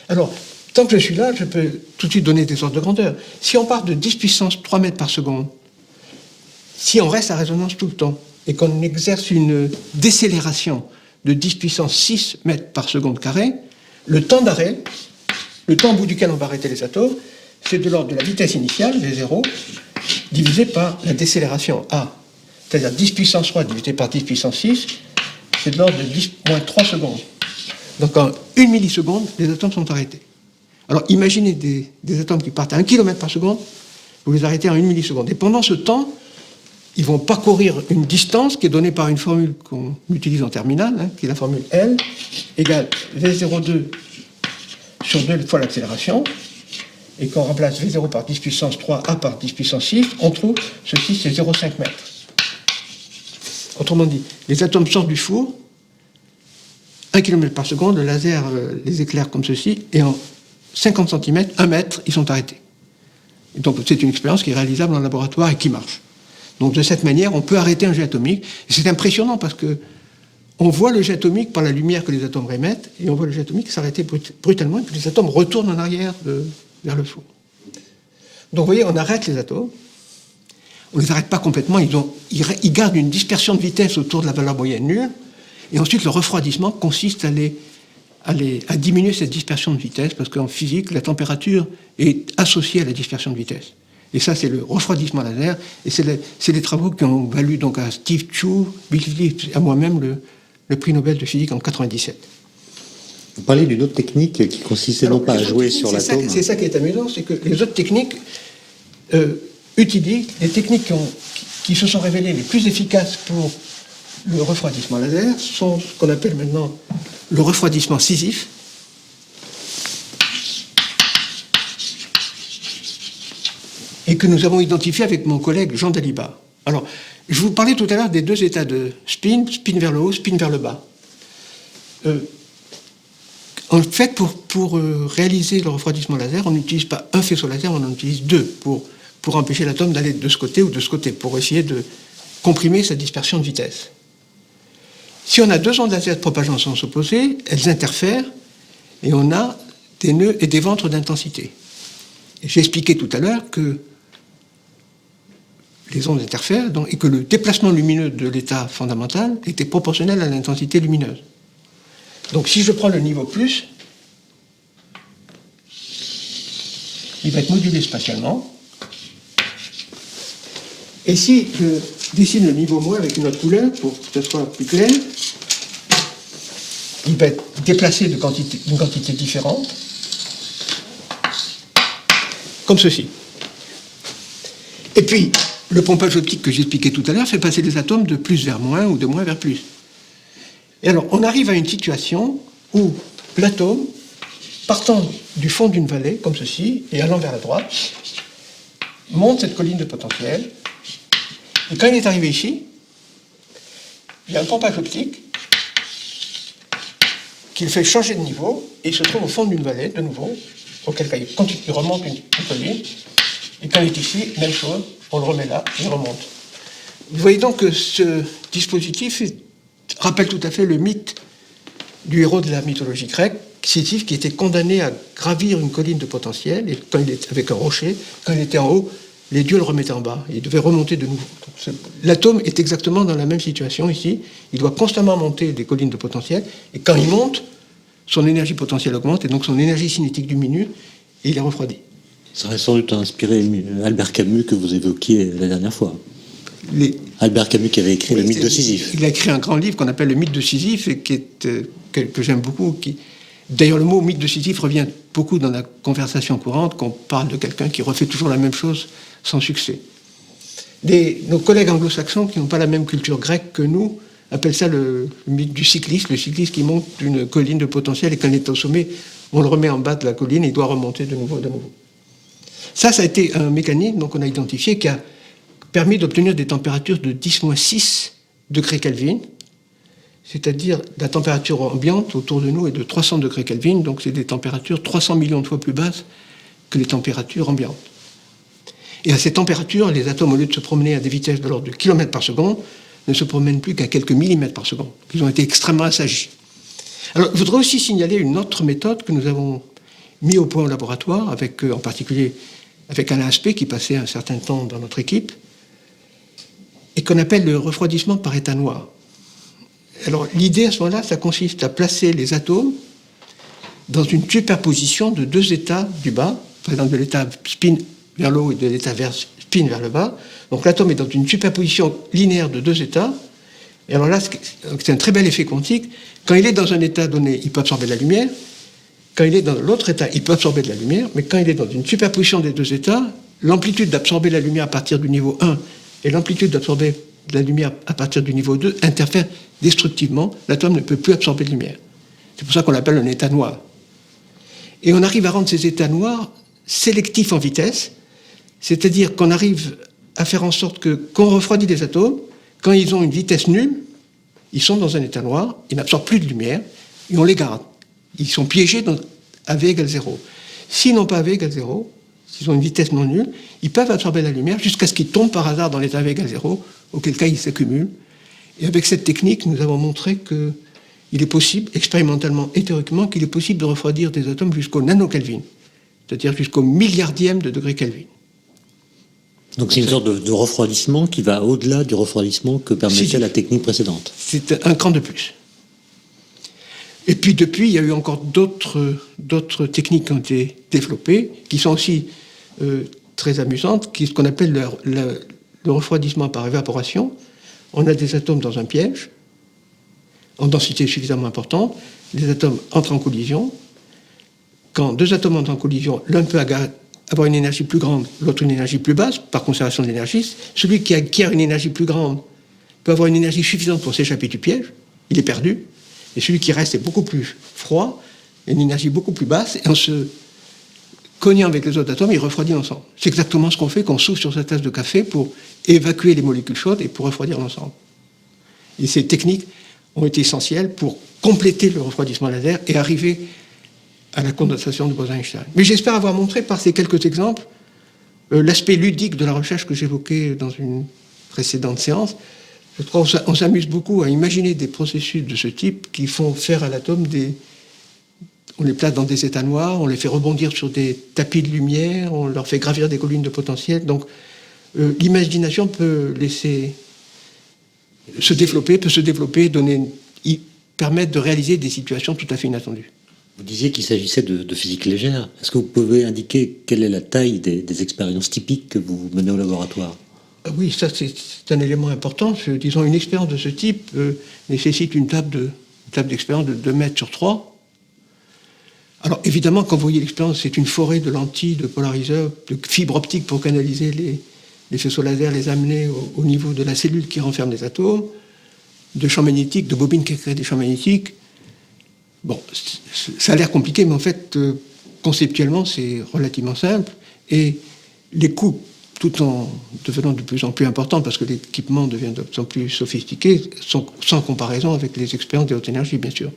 Alors, tant que je suis là, je peux tout de suite donner des ordres de grandeur. Si on part de 10 puissance 3 mètres par seconde, si on reste à résonance tout le temps, et qu'on exerce une décélération de 10 puissance 6 mètres par seconde carré, le temps d'arrêt, le temps au bout duquel on va arrêter les atomes, c'est de l'ordre de la vitesse initiale, V0, divisé par la décélération A. C'est-à-dire 10 puissance 3 divisé par 10 puissance 6, c'est de l'ordre de 10 moins 3 secondes. Donc en 1 milliseconde, les atomes sont arrêtés. Alors imaginez des atomes qui partent à 1 km par seconde, vous les arrêtez en 1 milliseconde. Et pendant ce temps, ils vont parcourir une distance qui est donnée par une formule qu'on utilise en terminale, qui est la formule L, égale V02 sur 2 fois l'accélération. Et quand on remplace V0 par 10 puissance 3, A par 10 puissance 6, on trouve ceci, c'est 0,5 mètres. Autrement dit, les atomes sortent du four, 1 km par seconde, le laser les éclaire comme ceci, et en 50 cm, 1 mètre, ils sont arrêtés. Et donc c'est une expérience qui est réalisable en laboratoire et qui marche. Donc de cette manière, on peut arrêter un jet atomique. Et c'est impressionnant parce que on voit le jet atomique par la lumière que les atomes émettent, et on voit le jet atomique s'arrêter brutalement, et puis les atomes retournent en arrière vers le four. Donc vous voyez, on arrête les atomes. On ne les arrête pas complètement, ils gardent une dispersion de vitesse autour de la valeur moyenne nulle, et ensuite le refroidissement consiste à diminuer cette dispersion de vitesse, parce qu'en physique, la température est associée à la dispersion de vitesse. Et ça, c'est le refroidissement laser, et c'est les travaux qui ont valu donc à Steve Chu, Bill Phillips et à moi-même le prix Nobel de physique en 1997. Vous parlez d'une autre technique qui consistait non pas à jouer sur l'atome. C'est ça qui est amusant, c'est que les autres techniques utilisent les techniques qui se sont révélées les plus efficaces pour le refroidissement laser, sont ce qu'on appelle maintenant le refroidissement scisif. Et que nous avons identifié avec mon collègue Jean Dalibard. Alors, je vous parlais tout à l'heure des deux états de spin vers le haut, spin vers le bas. En fait, pour réaliser le refroidissement laser, on n'utilise pas un faisceau laser, on en utilise deux pour empêcher l'atome d'aller de ce côté ou de ce côté, pour essayer de comprimer sa dispersion de vitesse. Si on a deux ondes laser propageant en sens opposé, elles interfèrent et on a des nœuds et des ventres d'intensité. J'ai expliqué tout à l'heure que les ondes interfèrent et que le déplacement lumineux de l'état fondamental était proportionnel à l'intensité lumineuse. Donc si je prends le niveau plus, il va être modulé spatialement. Et si je dessine le niveau moins avec une autre couleur, pour que ce soit plus clair, il va être déplacé d'une quantité différente, comme ceci. Et puis, le pompage optique que j'expliquais tout à l'heure fait passer les atomes de plus vers moins ou de moins vers plus. Et alors, on arrive à une situation où l'atome, partant du fond d'une vallée, comme ceci, et allant vers la droite, monte cette colline de potentiel. Et quand il est arrivé ici, il y a un pompage optique qui le fait changer de niveau, et il se trouve au fond d'une vallée, de nouveau, auquel cas il remonte une colline, et quand il est ici, même chose, on le remet là, il remonte. Vous voyez donc que ce dispositif rappelle tout à fait le mythe du héros de la mythologie grecque, Sisyphe, qui était condamné à gravir une colline de potentiel, et quand il était avec un rocher, quand il était en haut, les dieux le remettaient en bas. Il devait remonter de nouveau. L'atome est exactement dans la même situation ici. Il doit constamment monter des collines de potentiel, et quand il monte, son énergie potentielle augmente, et donc son énergie cinétique diminue, et il est refroidi. Ça aurait sans doute inspiré Albert Camus que vous évoquiez la dernière fois. Albert Camus qui avait écrit le mythe de Sisyphe. Il a écrit un grand livre qu'on appelle le mythe de Sisyphe, et que j'aime beaucoup. D'ailleurs, le mot mythe de Sisyphe revient beaucoup dans la conversation courante, qu'on parle de quelqu'un qui refait toujours la même chose sans succès. Nos collègues anglo-saxons, qui n'ont pas la même culture grecque que nous, appellent ça le mythe du cycliste, le cycliste qui monte d'une colline de potentiel, et quand il est au sommet, on le remet en bas de la colline, et il doit remonter de nouveau. Ça a été un mécanisme qu'on a identifié qui a permis d'obtenir des températures de 10-6 degrés Kelvin, c'est-à-dire la température ambiante autour de nous est de 300 degrés Kelvin, donc c'est des températures 300 millions de fois plus basses que les températures ambiantes. Et à ces températures, les atomes, au lieu de se promener à des vitesses de l'ordre de kilomètres par seconde, ne se promènent plus qu'à quelques millimètres par seconde. Ils ont été extrêmement assagis. Alors, je voudrais aussi signaler une autre méthode que nous avons mis au point au laboratoire, en particulier avec Alain Aspect, qui passait un certain temps dans notre équipe, et qu'on appelle le refroidissement par état noir. Alors, l'idée à ce moment-là, ça consiste à placer les atomes dans une superposition de deux états du bas, par exemple de l'état spin vers le haut et de l'état spin vers le bas. Donc, l'atome est dans une superposition linéaire de deux états. Et alors là, c'est un très bel effet quantique. Quand il est dans un état donné, il peut absorber de la lumière. Quand il est dans l'autre état, il peut absorber de la lumière. Mais quand il est dans une superposition des deux états, l'amplitude d'absorber la lumière à partir du niveau 1 et l'amplitude d'absorber de la lumière à partir du niveau 2 interfèrent destructivement. L'atome ne peut plus absorber de lumière. C'est pour ça qu'on l'appelle un état noir. Et on arrive à rendre ces états noirs sélectifs en vitesse, c'est-à-dire qu'on arrive à faire en sorte qu'on refroidit les atomes, quand ils ont une vitesse nulle, ils sont dans un état noir, ils n'absorbent plus de lumière, et on les garde. Ils sont piégés à V égale 0. S'ils n'ont pas V égale 0, s'ils ont une vitesse non nulle, ils peuvent absorber la lumière jusqu'à ce qu'ils tombent par hasard dans l'état V égale 0, auquel cas ils s'accumulent. Et avec cette technique, nous avons montré qu'il est possible, expérimentalement et théoriquement, qu'il est possible de refroidir des atomes jusqu'au nano-Kelvin, c'est-à-dire jusqu'au milliardième de degré Kelvin. Donc c'est une sorte de refroidissement qui va au-delà du refroidissement que permettait la technique précédente. C'est un cran de plus. Et puis depuis, il y a eu encore d'autres techniques qui ont été développées, qui sont aussi très amusantes, qui est ce qu'on appelle le refroidissement par évaporation. On a des atomes dans un piège, en densité suffisamment importante, les atomes entrent en collision. Quand deux atomes entrent en collision, l'un peut avoir une énergie plus grande, l'autre une énergie plus basse, par conservation de l'énergie. Celui qui acquiert une énergie plus grande peut avoir une énergie suffisante pour s'échapper du piège, il est perdu. Et celui qui reste est beaucoup plus froid, une énergie beaucoup plus basse, et en se cognant avec les autres atomes, ils refroidissent l'ensemble. C'est exactement ce qu'on fait quand on souffle sur sa tasse de café pour évacuer les molécules chaudes et pour refroidir l'ensemble. Et ces techniques ont été essentielles pour compléter le refroidissement laser et arriver à la condensation de Bose-Einstein. Mais j'espère avoir montré par ces quelques exemples l'aspect ludique de la recherche que j'évoquais dans une précédente séance. Je crois qu'on s'amuse beaucoup à imaginer des processus de ce type qui font faire à l'atome on les place dans des états noirs, on les fait rebondir sur des tapis de lumière, on leur fait gravir des collines de potentiel. Donc l'imagination peut se développer, permettre de réaliser des situations tout à fait inattendues. Vous disiez qu'il s'agissait de physique légère. Est-ce que vous pouvez indiquer quelle est la taille des expériences typiques que vous menez au laboratoire? Oui, ça c'est un élément important. Disons, une expérience de ce type nécessite une table d'expérience de 2 mètres sur 3. Alors évidemment, quand vous voyez l'expérience, c'est une forêt de lentilles, de polariseurs, de fibres optiques pour canaliser les faisceaux laser, les amener au niveau de la cellule qui renferme les atomes, de champs magnétiques, de bobines qui créent des champs magnétiques. Bon, ça a l'air compliqué, mais en fait, conceptuellement, c'est relativement simple. Et les coûts, tout en devenant de plus en plus importants, parce que l'équipement devient de plus en plus sophistiqué, sont sans comparaison avec les expériences de haute énergie, bien sûr.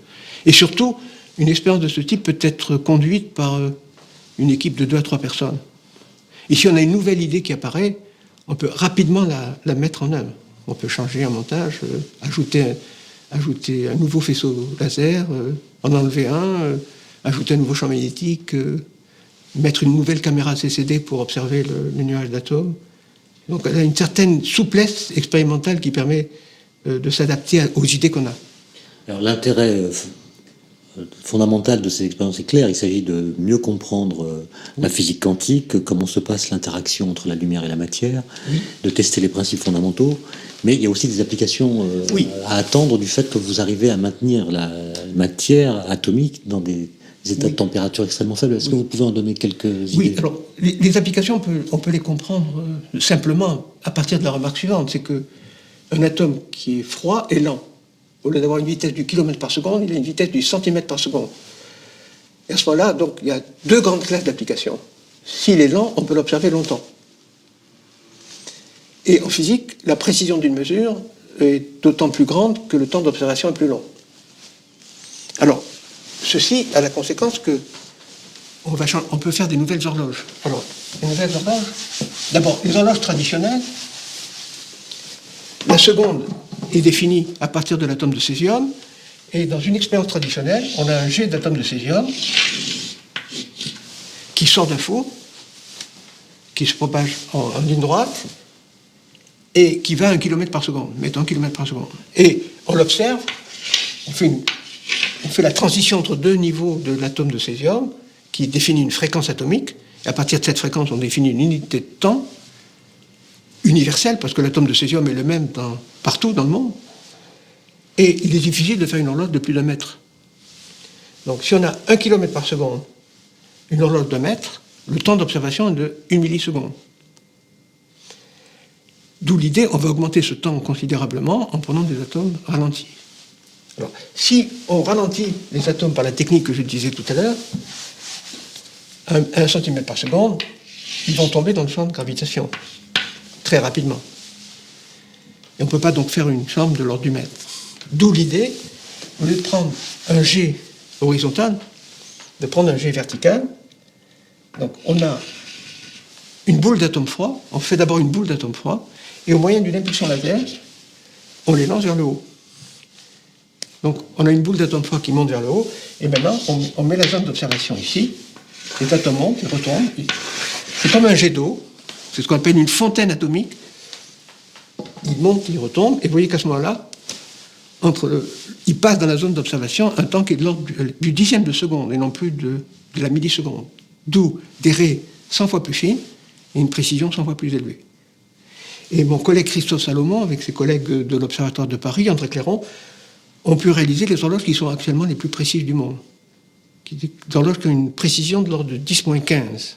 Et surtout, une expérience de ce type peut être conduite par une équipe de 2 à 3 personnes. Et si on a une nouvelle idée qui apparaît, on peut rapidement la mettre en œuvre. On peut changer un montage, ajouter un nouveau faisceau laser, en enlever un, ajouter un nouveau champ magnétique, mettre une nouvelle caméra CCD pour observer le nuage d'atomes. Donc elle a une certaine souplesse expérimentale qui permet de s'adapter aux idées qu'on a. Alors l'intérêt fondamental de ces expériences est clair. Il s'agit de mieux comprendre la physique quantique, comment se passe l'interaction entre la lumière et la matière, de tester les principes fondamentaux. Mais il y a aussi des applications à attendre du fait que vous arrivez à maintenir la matière atomique dans des états de température extrêmement faibles. Est-ce que vous pouvez en donner quelques idées? Oui, alors les applications, on peut les comprendre simplement à partir de la remarque suivante, c'est qu'un atome qui est froid est lent. Au lieu d'avoir une vitesse du kilomètre par seconde, il a une vitesse du centimètre par seconde. Et à ce moment-là, donc, il y a 2 grandes classes d'applications. S'il est lent, on peut l'observer longtemps. Et en physique, la précision d'une mesure est d'autant plus grande que le temps d'observation est plus long. Alors, ceci a la conséquence que on peut faire des nouvelles horloges. Alors, les nouvelles horloges, d'abord, les horloges traditionnelles, la seconde est définie à partir de l'atome de césium, et dans une expérience traditionnelle, on a un jet d'atomes de césium qui sort d'un four, qui se propage en ligne droite, et qui va à 1 km par seconde, mettons 1 km par seconde. Et on l'observe, on fait la transition entre 2 niveaux de l'atome de césium, qui définit une fréquence atomique, et à partir de cette fréquence, on définit une unité de temps universelle, parce que l'atome de césium est le même partout dans le monde, et il est difficile de faire une horloge de plus d'1 mètre. Donc si on a 1 km par seconde, une horloge d'1 mètre, le temps d'observation est de 1 milliseconde. D'où l'idée, on va augmenter ce temps considérablement en prenant des atomes ralentis. Alors, si on ralentit les atomes par la technique que je disais tout à l'heure, 1 centimètre par seconde, ils vont tomber dans le champ de gravitation, très rapidement. Et on ne peut pas donc faire une chambre de l'ordre du mètre. D'où l'idée, au lieu de prendre un jet horizontal, de prendre un jet vertical. Donc on a une boule d'atomes froids, on fait d'abord une boule d'atomes froids, et au moyen d'une impulsion laser, on les lance vers le haut. Donc on a une boule d'atomes froids qui monte vers le haut, et maintenant on met la zone d'observation ici, les atomes montent, ils retombent, c'est comme un jet d'eau, c'est ce qu'on appelle une fontaine atomique, ils montent, ils retombent, et vous voyez qu'à ce moment-là, ils passent dans la zone d'observation un temps qui est de l'ordre du dixième de seconde, et non plus de la milliseconde. D'où des raies 100 fois plus fines et une précision 100 fois plus élevée. Et mon collègue Christophe Salomon, avec ses collègues de l'Observatoire de Paris, André Clairon, ont pu réaliser les horloges qui sont actuellement les plus précises du monde. Des horloges qui ont une précision de l'ordre de 10-15.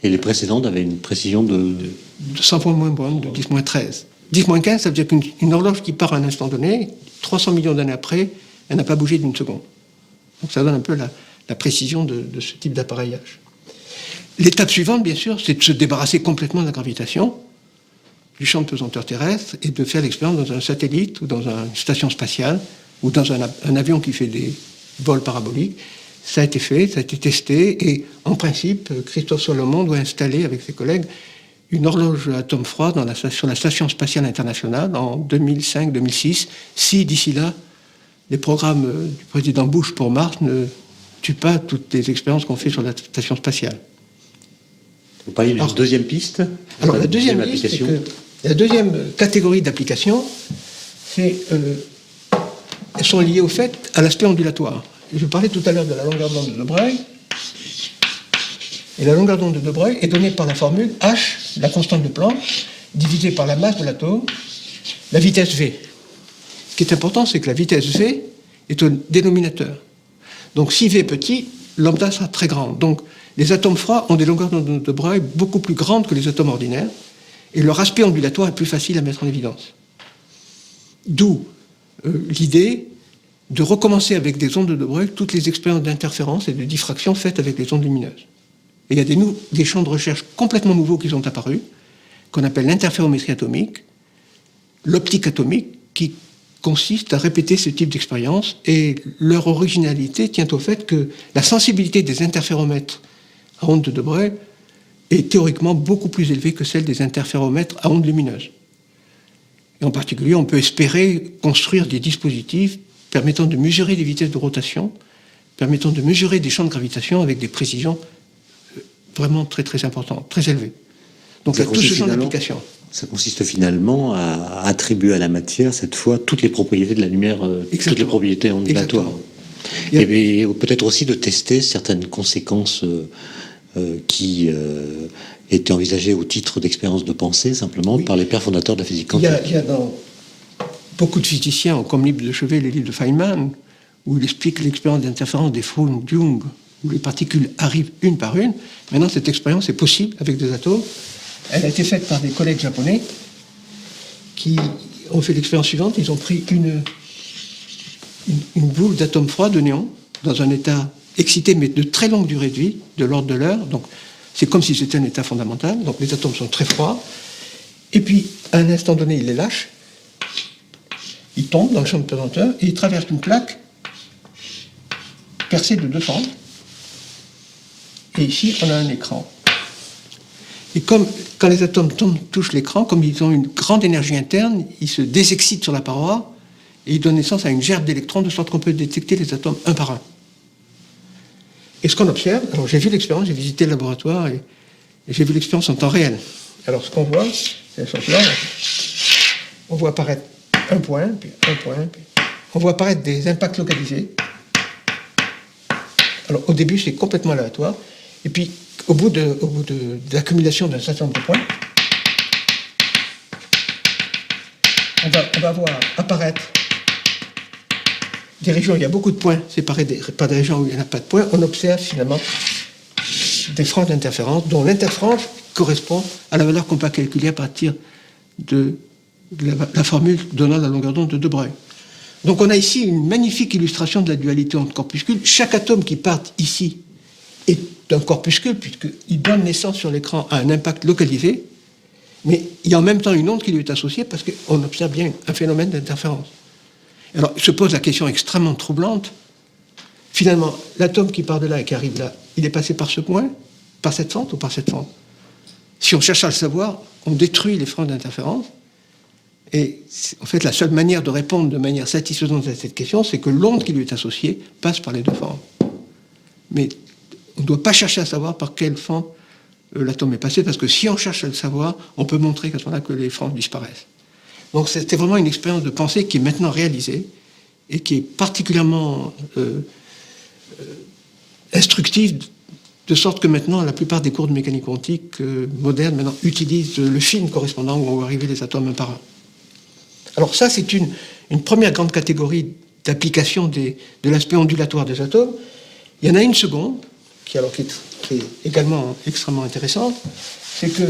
Et les précédentes avaient une précision de 100 fois moins bonne, de 10-13. 10-15, ça veut dire qu'une horloge qui part à un instant donné, 300 millions d'années après, elle n'a pas bougé d'une seconde. Donc ça donne un peu la précision de ce type d'appareillage. L'étape suivante, bien sûr, c'est de se débarrasser complètement de la gravitation, du champ de pesanteur terrestre, et de faire l'expérience dans un satellite, ou dans une station spatiale, ou dans un avion qui fait des vols paraboliques. Ça a été fait, ça a été testé, et en principe, Christophe Salomon doit installer, avec ses collègues, une horloge à atomes froids sur la Station spatiale internationale en 2005-2006, si d'ici là, les programmes du président Bush pour Mars ne tuent pas toutes les expériences qu'on fait sur la station spatiale. Vous parlez d'une deuxième piste? Alors la deuxième piste, c'est que la deuxième catégorie d'applications, elles sont liées au fait à l'aspect ondulatoire. je parlais tout à l'heure de la longueur d'onde de de Broglie. Et la longueur d'onde de de Broglie est donnée par la formule H, la constante de Planck, divisée par la masse de l'atome, la vitesse V. Ce qui est important, c'est que la vitesse V est au dénominateur. Donc si V est petit, lambda sera très grand. Donc les atomes froids ont des longueurs d'onde de Broglie beaucoup plus grandes que les atomes ordinaires, et leur aspect ondulatoire est plus facile à mettre en évidence. D'où l'idée de recommencer avec des ondes de de Broglie toutes les expériences d'interférence et de diffraction faites avec les ondes lumineuses. Et il y a des champs de recherche complètement nouveaux qui sont apparus, qu'on appelle l'interférométrie atomique, l'optique atomique, qui consiste à répéter ce type d'expérience, et leur originalité tient au fait que la sensibilité des interféromètres à ondes de de Broglie est théoriquement beaucoup plus élevée que celle des interféromètres à ondes lumineuses. Et en particulier, on peut espérer construire des dispositifs permettant de mesurer les vitesses de rotation, permettant de mesurer des champs de gravitation avec des précisions vraiment très très importantes, très élevées. Donc il y a tout ce genre d'applications. Ça consiste finalement à attribuer à la matière, cette fois, toutes les propriétés de la lumière, toutes les propriétés ondulatoires. Et peut-être aussi de tester certaines conséquences qui étaient envisagées au titre d'expériences de pensée, simplement, par les pères fondateurs de la physique quantique. Il y a dans beaucoup de physiciens, comme livre de chevet, les livres de Feynman, où il explique l'expérience d'interférence des photons de Young, où les particules arrivent une par une. Maintenant, cette expérience est possible avec des atomes. Elle a été faite par des collègues japonais qui ont fait l'expérience suivante. Ils ont pris une boule d'atomes froids de néon dans un état excité, mais de très longue durée de vie, de l'ordre de l'heure. Donc, c'est comme si c'était un état fondamental. Donc, les atomes sont très froids. Et puis, à un instant donné, ils les lâchent. Ils tombent dans le champ de pesanteur et ils traversent une plaque percée de 2 fentes. Et ici, on a un écran. Et comme quand les atomes touchent l'écran, comme ils ont une grande énergie interne, ils se désexcitent sur la paroi et ils donnent naissance à une gerbe d'électrons de sorte qu'on peut détecter les atomes un par un. Et ce qu'on observe, alors j'ai vu l'expérience, j'ai visité le laboratoire et j'ai vu l'expérience en temps réel. Alors ce qu'on voit, c'est là, on voit apparaître un point, puis on voit apparaître des impacts localisés. Alors au début, c'est complètement aléatoire. Et puis, au bout de l'accumulation d'un certain nombre de points, on va voir apparaître des régions où il y a beaucoup de points séparés par des régions où il n'y en a pas de points. On observe finalement des franges d'interférence, dont l'interfrange correspond à la valeur qu'on peut calculer à partir de la formule donnant la longueur d'onde de de Broglie. Donc on a ici une magnifique illustration de la dualité entre corpuscules. Chaque atome qui part ici est un corpuscule, puisqu'il donne naissance sur l'écran à un impact localisé, mais il y a en même temps une onde qui lui est associée, parce qu'on observe bien un phénomène d'interférence. Alors, se pose la question extrêmement troublante. Finalement, l'atome qui part de là et qui arrive là, il est passé par ce point, par cette fente ou par cette fente? Si on cherche à le savoir, on détruit les franges d'interférence. Et en fait, la seule manière de répondre de manière satisfaisante à cette question, c'est que l'onde qui lui est associée passe par les deux formes. Mais on ne doit pas chercher à savoir par quelle fente l'atome est passé, parce que si on cherche à le savoir, on peut montrer qu'à ce moment-là que les fentes disparaissent. Donc c'était vraiment une expérience de pensée qui est maintenant réalisée et qui est particulièrement instructive, de sorte que maintenant la plupart des cours de mécanique quantique modernes maintenant utilisent le film correspondant où on voit arriver les atomes un par un. Alors ça, c'est une première grande catégorie d'application de l'aspect ondulatoire des atomes. Il y en a une seconde, qui est également extrêmement intéressante, c'est que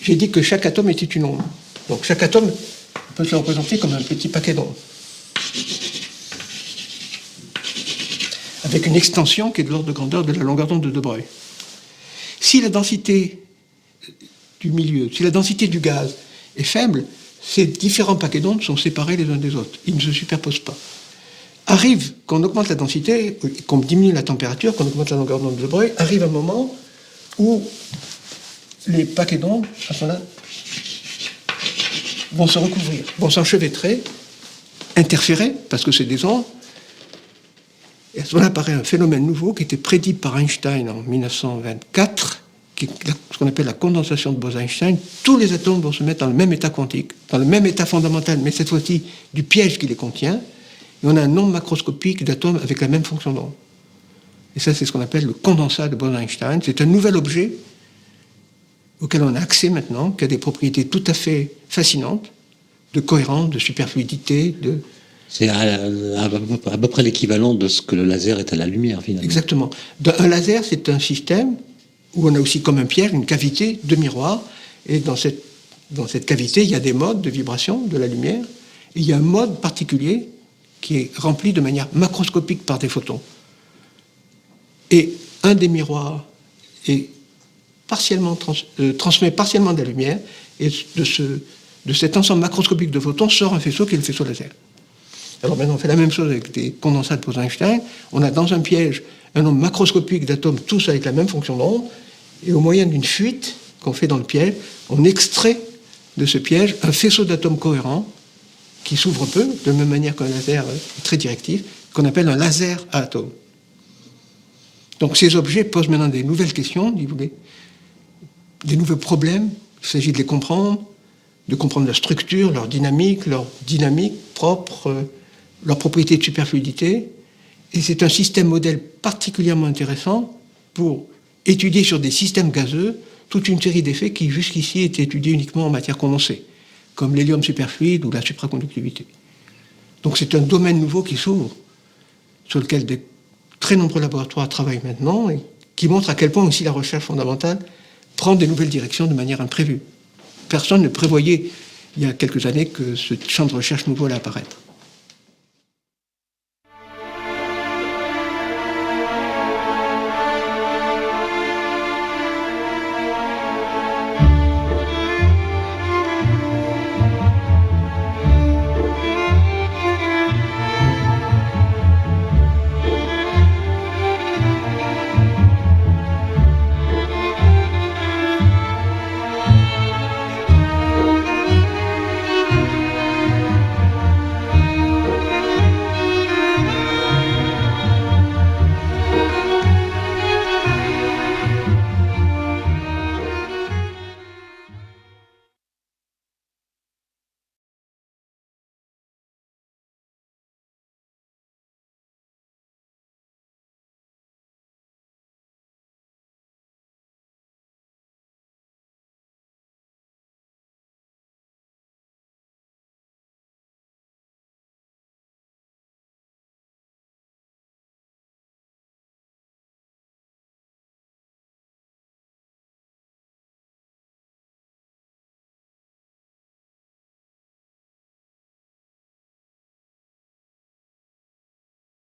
j'ai dit que chaque atome était une onde. Donc chaque atome peut se représenter comme un petit paquet d'ondes, avec une extension qui est de l'ordre de grandeur de la longueur d'onde de de Broglie. Si la densité du milieu, si la densité du gaz est faible, ces différents paquets d'ondes sont séparés les uns des autres. Ils ne se superposent pas. Arrive qu'on augmente la densité, qu'on diminue la température, qu'on augmente la longueur d'onde de Broglie, arrive un moment où les paquets d'ondes, à ce moment-là, vont se recouvrir, vont s'enchevêtrer, interférer, parce que c'est des ondes. Et à ce moment-là apparaît un phénomène nouveau qui était prédit par Einstein en 1924, qui est ce qu'on appelle la condensation de Bose-Einstein. Tous les atomes vont se mettre dans le même état quantique, dans le même état fondamental, mais cette fois-ci du piège qui les contient. et on a un nombre macroscopique d'atomes avec la même fonction d'onde. Et ça, c'est ce qu'on appelle le condensat de Bose-Einstein. C'est un nouvel objet auquel on a accès maintenant, qui a des propriétés tout à fait fascinantes, de cohérence, de superfluidité, de... C'est à peu près l'équivalent de ce que le laser est à la lumière, finalement. Exactement. Un laser, c'est un système où on a aussi comme un piège une cavité de miroir, et dans cette cavité, il y a des modes de vibration de la lumière, et il y a un mode particulier qui est rempli de manière macroscopique par des photons. Et un des miroirs est transmet partiellement de la lumière, et de cet ensemble macroscopique de photons sort un faisceau qui est le faisceau laser. Alors maintenant, on fait la même chose avec des condensats de Bose-Einstein. On a dans un piège un nombre macroscopique d'atomes, tous avec la même fonction d'onde, et au moyen d'une fuite qu'on fait dans le piège, on extrait de ce piège un faisceau d'atomes cohérents qui s'ouvre peu, de la même manière qu'un laser très directif, qu'on appelle un laser à atomes. Donc ces objets posent maintenant des nouvelles questions, des nouveaux problèmes. Il s'agit de les comprendre, de comprendre leur structure, leur dynamique propre, leur propriété de superfluidité. Et c'est un système modèle particulièrement intéressant pour étudier sur des systèmes gazeux toute une série d'effets qui jusqu'ici étaient étudiés uniquement en matière condensée, comme l'hélium superfluide ou la supraconductivité. Donc c'est un domaine nouveau qui s'ouvre, sur lequel de très nombreux laboratoires travaillent maintenant, et qui montre à quel point aussi la recherche fondamentale prend des nouvelles directions de manière imprévue. Personne ne prévoyait il y a quelques années que ce champ de recherche nouveau allait apparaître.